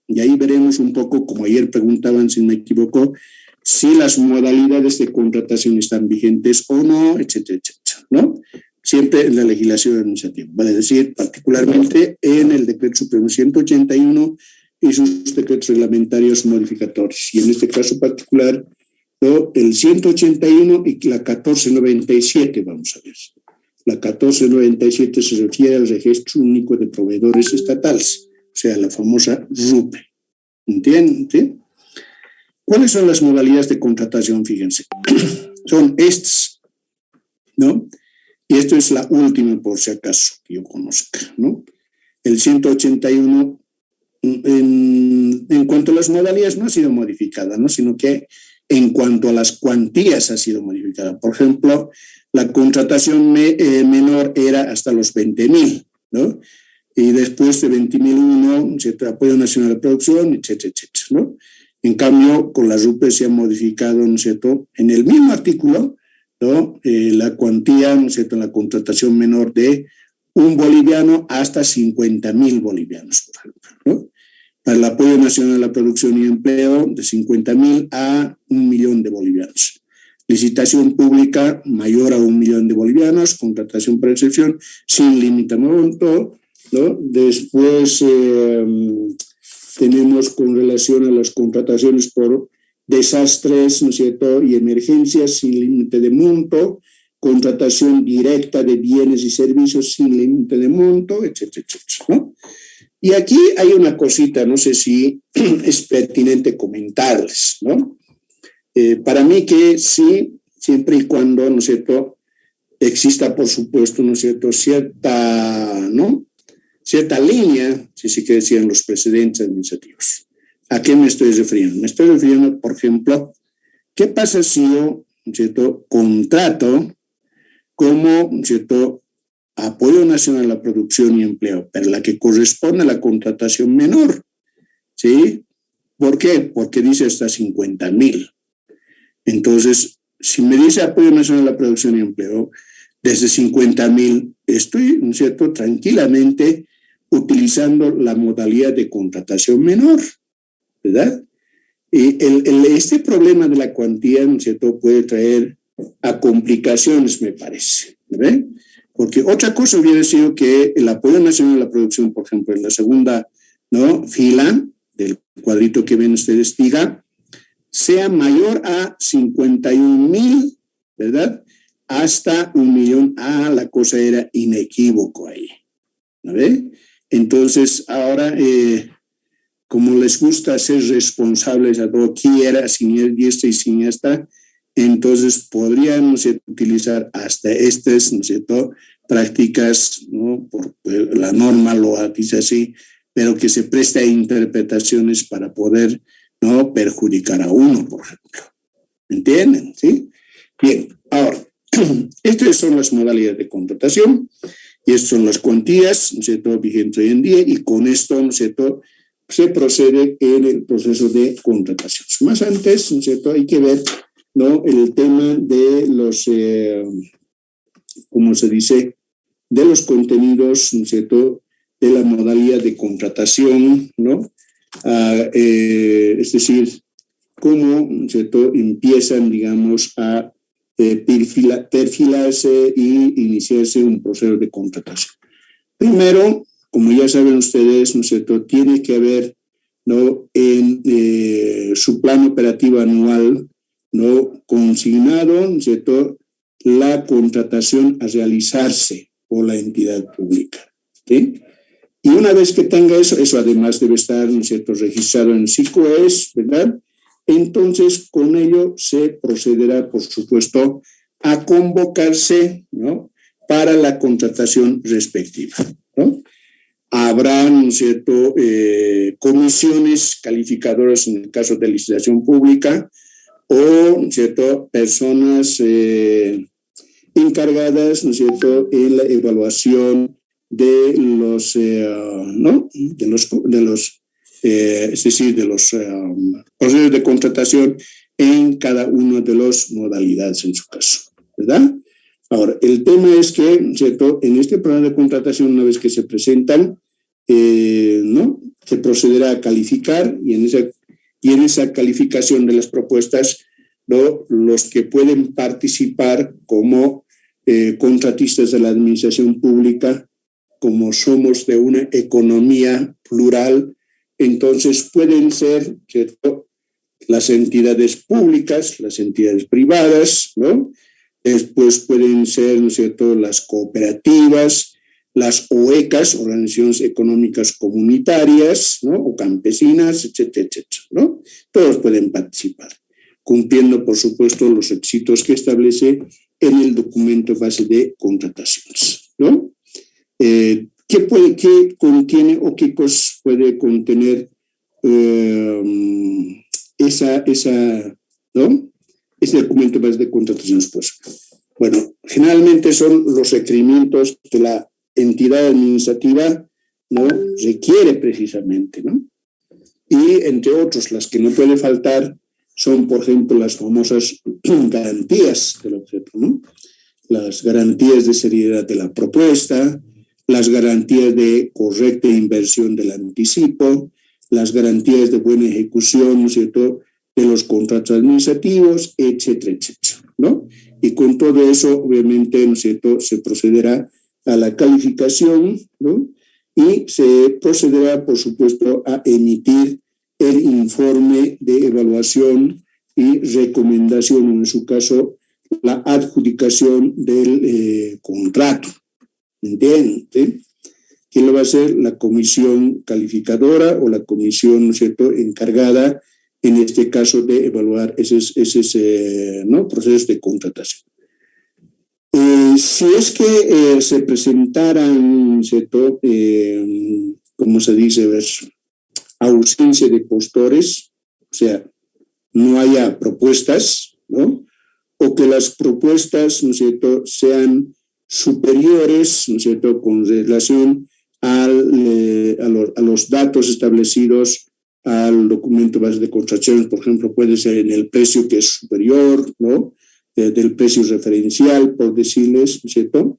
Y ahí veremos un poco, como ayer preguntaban, si me equivoco, si las modalidades de contratación están vigentes o no, etcétera, etcétera, ¿no? Siempre en la legislación administrativa, vale decir, particularmente en el Decreto Supremo 181 y sus decretos reglamentarios modificatorios. Y en este caso particular, ¿no?, el 181 y la 1497, vamos a ver. La 1497 se refiere al Registro Único de Proveedores Estatales, o sea, la famosa RUPE. ¿Entienden? ¿Sí? ¿Cuáles son las modalidades de contratación? Fíjense. Son estas, ¿no? Y esto es la última, por si acaso, que yo conozca, ¿no? El 181, en cuanto a las modalidades, no ha sido modificada, ¿no?, sino que en cuanto a las cuantías ha sido modificada. Por ejemplo, la contratación menor era hasta los 20,000, ¿no? Y después de 20,001, apoyo nacional de producción, etcétera, etcétera, ¿no? En cambio, con la RUPE se ha modificado, ¿no es cierto?, en el mismo artículo, ¿no?, la cuantía, ¿no es cierto?, en la contratación menor de un boliviano hasta 50,000 bolivianos, por ejemplo, ¿no? Para el apoyo nacional a la producción y empleo, de 50,000 a 1,000,000 de bolivianos. Licitación pública mayor a 1,000,000 de bolivianos, contratación por excepción, sin límite de monto, ¿no? Después tenemos con relación a las contrataciones por desastres, ¿no es cierto?, y emergencias sin límite de monto, contratación directa de bienes y servicios sin límite de monto, etcétera, etcétera, ¿no? Y aquí hay una cosita, no sé si es pertinente comentarles, ¿no? Para mí que sí, siempre y cuando, ¿no es cierto?, exista, por supuesto, ¿no es cierto?, cierta, ¿no?, cierta línea, si se quiere decir, en los precedentes administrativos. ¿A qué me estoy refiriendo? Me estoy refiriendo, por ejemplo, ¿qué pasa si yo, ¿cierto?, contrato como, ¿cierto?, apoyo nacional a la producción y empleo, pero la que corresponde a la contratación menor, ¿sí? ¿Por qué? Porque dice hasta 50,000. Entonces, si me dice apoyo nacional a la producción y empleo, desde 50,000, estoy, ¿no es cierto?, tranquilamente utilizando la modalidad de contratación menor, ¿verdad? Y este problema de la cuantía, ¿no es cierto?, puede traer a complicaciones, me parece, ¿verdad? Porque otra cosa hubiera sido que el apoyo nacional a la producción, por ejemplo, en la segunda, ¿no?, fila del cuadrito que ven ustedes, diga, sea mayor a 51,000, ¿verdad?, hasta 1,000,000. La cosa era inequívoco ahí, ¿no ve? Entonces, ahora, como les gusta ser responsables a todo, quiera, sin diestra y siniestra, entonces podríamos utilizar hasta estas, ¿no es cierto?, prácticas, ¿no?, por la norma lo dice así, pero que se presta a interpretaciones para poder, ¿no?, perjudicar a uno, por ejemplo. ¿Entienden? ¿Sí? Bien, ahora, estas son las modalidades de contratación y estas son las cuantías, ¿no es cierto?, vigentes hoy en día, y con esto, ¿no es cierto?, se procede en el proceso de contratación. Más antes, ¿no es cierto?, hay que ver, ¿no?, el tema de los, ¿cómo se dice?, de los contenidos, ¿no es cierto?, de la modalidad de contratación, ¿no? Es decir, cómo, ¿no es cierto?, empiezan, digamos, a perfilarse y iniciarse un proceso de contratación. Primero, como ya saben ustedes, ¿no es cierto?, tiene que haber, ¿no?, en su plan operativo anual, ¿no?, consignado, ¿no es cierto?, la contratación a realizarse por la entidad pública, ¿sí? Y una vez que tenga eso además debe estar, ¿no es cierto?, registrado en SICOES, ¿verdad? Entonces, con ello se procederá, por supuesto, a convocarse, ¿no?, para la contratación respectiva, ¿no? Habrá, ¿no es cierto?, comisiones calificadoras en el caso de licitación pública o, ¿no es cierto?, personas encargadas, ¿no es cierto?, en la evaluación de los, ¿no?, es decir, de los procesos de contratación en cada una de las modalidades en su caso, ¿verdad? Ahora, el tema es que, ¿cierto?, en este programa de contratación, una vez que se presentan, ¿no?, se procederá a calificar y en esa calificación de las propuestas, ¿no?, los que pueden participar como contratistas de la administración pública, como somos de una economía plural, entonces pueden ser, ¿cierto?, las entidades públicas, las entidades privadas, ¿no? Después pueden ser, ¿no es cierto?, las cooperativas, las OECAS, organizaciones económicas comunitarias, ¿no?, o campesinas, etcétera, etcétera, ¿no? Todos pueden participar, cumpliendo, por supuesto, los requisitos que establece en el documento base de contrataciones, ¿no? ¿Qué contiene o qué cosas puede contener ¿no?, ese documento base de contrataciones? Pues, bueno, generalmente son los requerimientos que la entidad administrativa, ¿no?, requiere precisamente, ¿no? Y entre otros, las que no puede faltar son, por ejemplo, las famosas garantías del objeto, ¿no? Las garantías de seriedad de la propuesta, las garantías de correcta inversión del anticipo, las garantías de buena ejecución, ¿no es cierto?, de los contratos administrativos, etcétera, etcétera, ¿no? Y con todo eso, obviamente, ¿no es cierto?, se procederá a la calificación, ¿no? Y se procederá, por supuesto, a emitir el informe de evaluación y recomendación, en su caso, la adjudicación del contrato. ¿Entienden? ¿Sí? ¿Quién lo va a hacer? La comisión calificadora o la comisión, ¿no es cierto?, encargada, en este caso, de evaluar esos ¿no?, procesos de contratación. Si es que se presentaran, ¿cierto?, ¿cómo se dice? Ausencia de postores, o sea, no haya propuestas, ¿no? O que las propuestas, ¿no es cierto?, sean superiores, ¿no es cierto?, con relación a los datos establecidos al documento base de contrataciones. Por ejemplo, puede ser en el precio que es superior, ¿no?, del precio referencial, por decirles, ¿no es cierto?,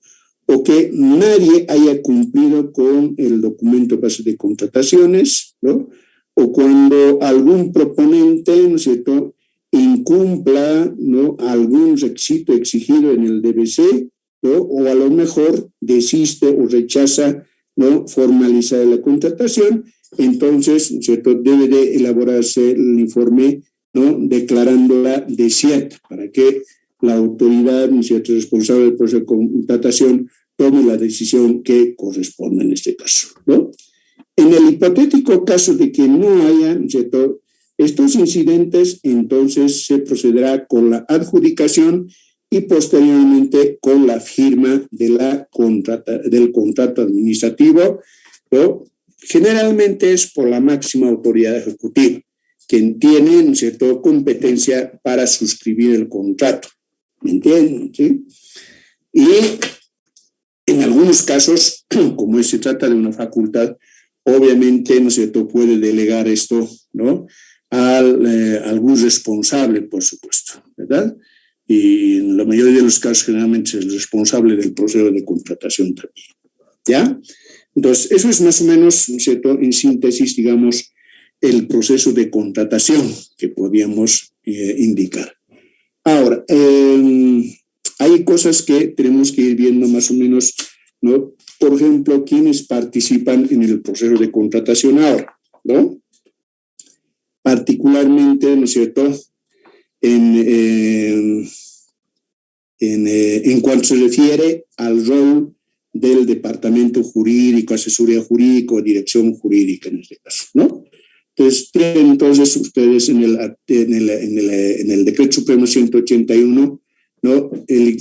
o que nadie haya cumplido con el documento base de contrataciones, ¿no?, o cuando algún proponente, ¿no es cierto?, incumpla, ¿no?, algún requisito exigido en el DBC, ¿no?, o a lo mejor desiste o rechaza, ¿no?, formalizar la contratación. Entonces, ¿no es cierto?, debe de elaborarse el informe, ¿no?, declarándola desierta para que la autoridad, ¿no es cierto?, responsable del proceso de contratación tome la decisión que corresponde en este caso, ¿no? En el hipotético caso de que no haya, ¿no es cierto?, estos incidentes, entonces se procederá con la adjudicación y posteriormente con la firma de del contrato administrativo, ¿no? Generalmente es por la máxima autoridad ejecutiva, quien tiene, ¿no es cierto?, competencia para suscribir el contrato. ¿Me entienden? ¿Sí? Y en algunos casos, como se trata de una facultad, obviamente, ¿no es cierto?, puede delegar esto, ¿no?, a algún responsable, por supuesto, ¿verdad? Y en la mayoría de los casos, generalmente es el responsable del proceso de contratación también, ¿ya? Entonces, eso es más o menos, ¿no es cierto?, en síntesis, digamos, el proceso de contratación que podríamos indicar. Ahora, hay cosas que tenemos que ir viendo más o menos, ¿no? Por ejemplo, quienes participan en el proceso de contratación ahora, ¿no? Particularmente, ¿no es cierto?, en cuanto se refiere al rol del departamento jurídico, asesoría jurídica o dirección jurídica en este caso, ¿no? Entonces, tienen entonces ustedes en el Decreto Supremo 181, ¿no?,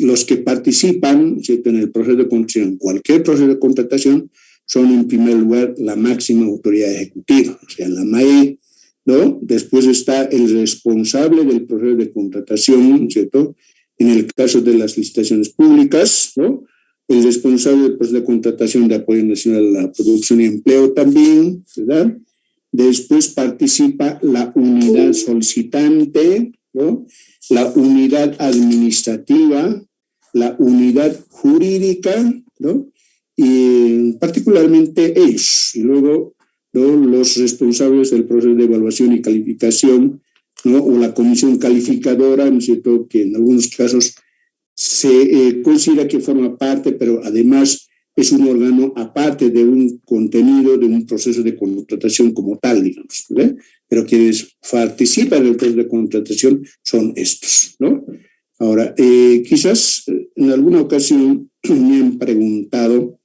los que participan, ¿cierto?, en el proceso de contratación, cualquier proceso de contratación, son en primer lugar la máxima autoridad ejecutiva, o sea, la MAE, ¿no? Después está el responsable del proceso de contratación, ¿cierto?, en el caso de las licitaciones públicas, ¿no?, el responsable del proceso de contratación de apoyo nacional a la producción y empleo también, ¿verdad? Después participa la unidad solicitante, ¿no?, la unidad administrativa, la unidad jurídica, ¿no?, y particularmente ellos. Y luego, ¿no?, los responsables del proceso de evaluación y calificación, ¿no?, o la comisión calificadora, ¿no es cierto?, que en algunos casos se considera que forma parte, pero además es un órgano aparte de un contenido, de un proceso de contratación como tal, digamos, ¿verdad? Pero quienes participan en el proceso de contratación son estos, ¿no? Ahora, quizás en alguna ocasión me han preguntado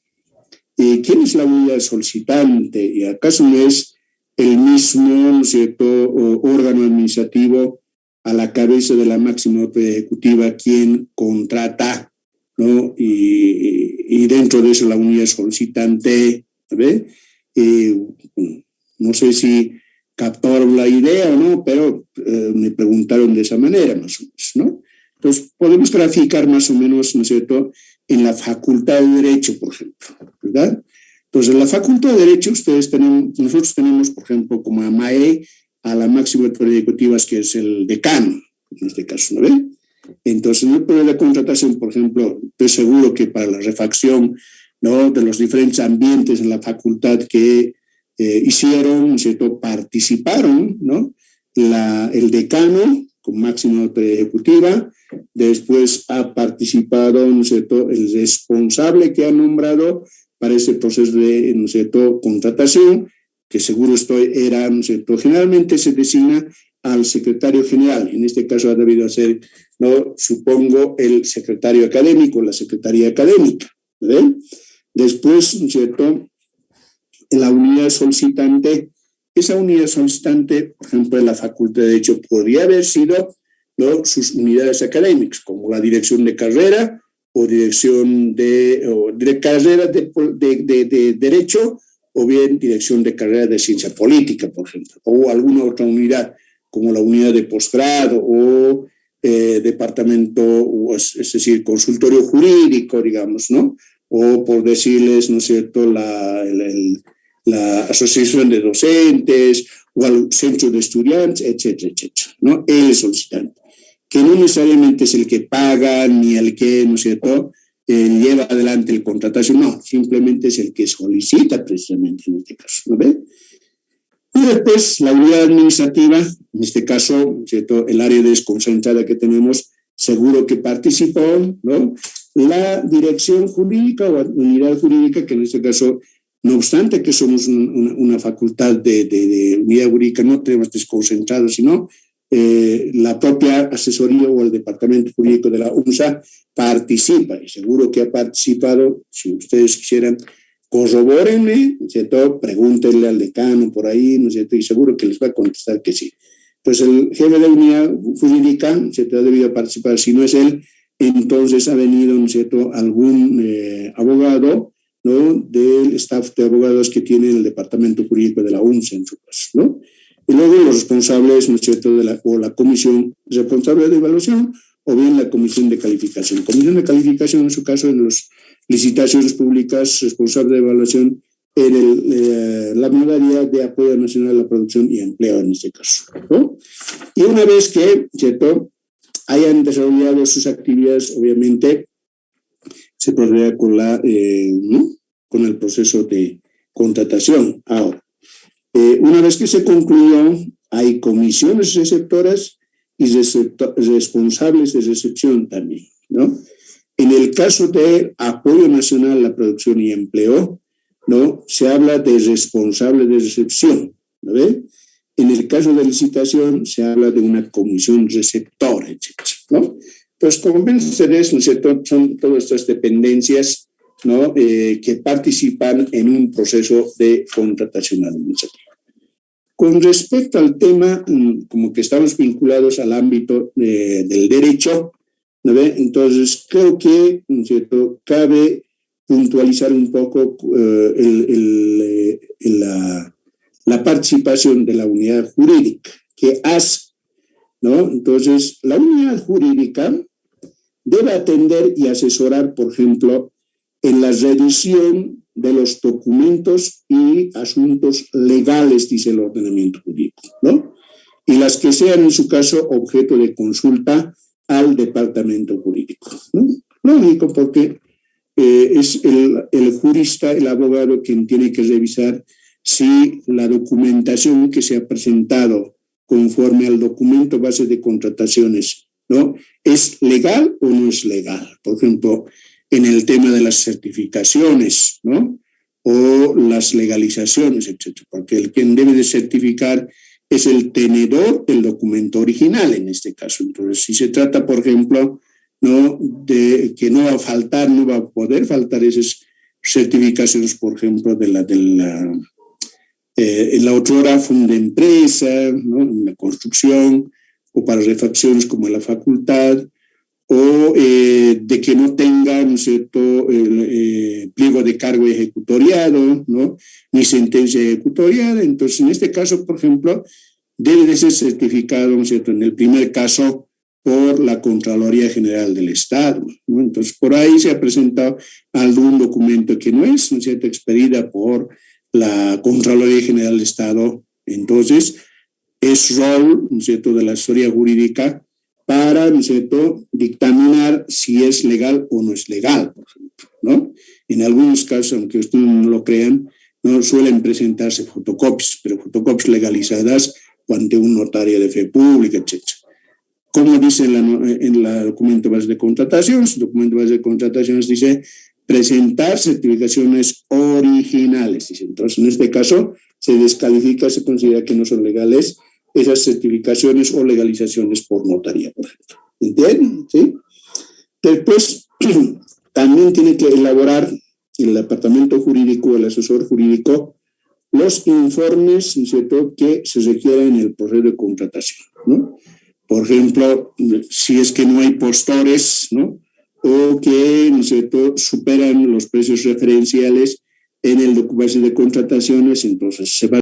¿quién es la unidad solicitante? ¿Y acaso no es el mismo, ¿no es cierto?, órgano administrativo a la cabeza de la máxima autoridad ejecutiva quien contrata, ¿no? Y dentro de eso la unidad solicitante, ¿ve? No sé si captaron la idea o no, pero me preguntaron de esa manera, más o menos, ¿no? Entonces, podemos graficar más o menos, ¿no es cierto?, en la Facultad de Derecho, por ejemplo, ¿verdad? Entonces, en la Facultad de Derecho, nosotros tenemos, por ejemplo, como a MAE, a la máxima autoridad ejecutiva, que es el decano, en este caso, ¿no ve? Entonces, en el proceso de contratación, por ejemplo, estoy seguro que para la refacción, ¿no?, de los diferentes ambientes en la facultad que hicieron, ¿no es cierto?, participaron, ¿no?, el decano como máxima autoridad ejecutiva, después ha participado, ¿no es cierto?, el responsable que ha nombrado para ese proceso de, ¿no es cierto?, contratación, que seguro era, ¿no es cierto?, generalmente se designa al secretario general, en este caso ha debido ser, ¿no?, supongo, el secretario académico, la secretaría académica, ¿verdad? Después, ¿no es cierto?, la unidad solicitante, esa unidad solicitante, por ejemplo, en la Facultad de Derecho, podría haber sido, ¿no?, sus unidades académicas, como la dirección de carrera o dirección de carrera de Derecho o bien dirección de carrera de ciencia política, por ejemplo, o alguna otra unidad, como la unidad de posgrado o departamento, es decir, consultorio jurídico, digamos, ¿no? O por decirles, ¿no es cierto?, la asociación de docentes o al centro de estudiantes, etcétera, etcétera, ¿no? El solicitante, que no necesariamente es el que paga ni el que, ¿no es cierto?, lleva adelante el contratación, no, simplemente es el que solicita precisamente en este caso, ¿no ve? Y después la unidad administrativa, en este caso, ¿cierto?, el área desconcentrada que tenemos, seguro que participó, ¿no? La dirección jurídica o unidad jurídica, que en este caso, no obstante que somos una facultad de unidad jurídica, no tenemos desconcentrado, sino la propia asesoría o el departamento jurídico de la UNSA participa, y seguro que ha participado. Si ustedes quisieran, corrobórenme, ¿no es cierto?, pregúntenle al decano por ahí, ¿no es cierto?, y seguro que les va a contestar que sí. Pues el jefe de unidad jurídica, ¿no es cierto?, ha debido participar. Si no es él, entonces ha venido, ¿no es cierto?, algún abogado, ¿no?, del staff de abogados que tiene el departamento jurídico de la UNSA en su caso, ¿no? Y luego los responsables, ¿no es cierto?, o la comisión responsable de evaluación, o bien la comisión de calificación. Comisión de calificación, en su caso, en las licitaciones públicas, responsable de evaluación en la modalidad de apoyo nacional a la producción y empleo en este caso, ¿no? Y una vez que, ¿cierto?, hayan desarrollado sus actividades, obviamente, se procederá con ¿no?, con el proceso de contratación. Ahora, una vez que se concluyó, hay comisiones receptoras y responsables de recepción también, ¿no? En el caso de apoyo nacional a la producción y empleo, ¿no?, se habla de responsable de recepción, ¿no ve? En el caso de licitación, se habla de una comisión receptora, etcétera, ¿no? Pues como ven ustedes, ¿no es cierto?, son todas estas dependencias, ¿no?, que participan en un proceso de contratación administrativa. Con respecto al tema, como que estamos vinculados al ámbito del derecho, ¿no ve? Entonces, creo que, ¿no es cierto?, cabe puntualizar un poco la participación de la unidad jurídica que hace, ¿no? Entonces, la unidad jurídica debe atender y asesorar, por ejemplo, en la revisión de los documentos y asuntos legales, dice el ordenamiento jurídico, ¿no? Y las que sean, en su caso, objeto de consulta al departamento jurídico, ¿no? Lógico, porque es el jurista, el abogado, quien tiene que revisar si la documentación que se ha presentado conforme al documento base de contrataciones, ¿no?, es legal o no es legal. Por ejemplo, en el tema de las certificaciones, ¿no?, o las legalizaciones, etcétera, porque el quien debe de certificar es el tenedor del documento original en este caso. Entonces, si se trata, por ejemplo, ¿no?, de que no va a faltar, no va a poder faltar esas certificaciones, por ejemplo, en la otrora funda empresa, ¿no?, en la construcción, o para refacciones como en la facultad, o de que no tenga, ¿no es cierto?, pliego de cargo ejecutoriado, ¿no?, ni sentencia ejecutoriada. Entonces, en este caso, por ejemplo, debe de ser certificado, ¿no es cierto?, en el primer caso, por la Contraloría General del Estado, ¿no? Entonces, por ahí se ha presentado algún documento que no es, ¿no es cierto?, expedida por la Contraloría General del Estado. Entonces, es rol, ¿no es cierto?, de la asesoría jurídica para, ¿no es cierto?, dictaminar si es legal o no es legal, por ejemplo, ¿no? En algunos casos, aunque ustedes no lo crean, no suelen presentarse fotocopias, pero fotocopias legalizadas ante un notario de fe pública, etc. Como dice en la documento base de contrataciones, el documento base de contrataciones dice presentar certificaciones originales, dice. Entonces, en este caso, se descalifica, se considera que no son legales esas certificaciones o legalizaciones por notaría, por ejemplo. ¿Entienden? ¿Sí? Después, también tiene que elaborar el departamento jurídico, el asesor jurídico, los informes, ¿no es cierto?, que se requieren en el proceso de contratación, ¿no? Por ejemplo, si es que no hay postores, ¿no?, o que, ¿no es cierto?, superan los precios referenciales en el documento de contrataciones, entonces se va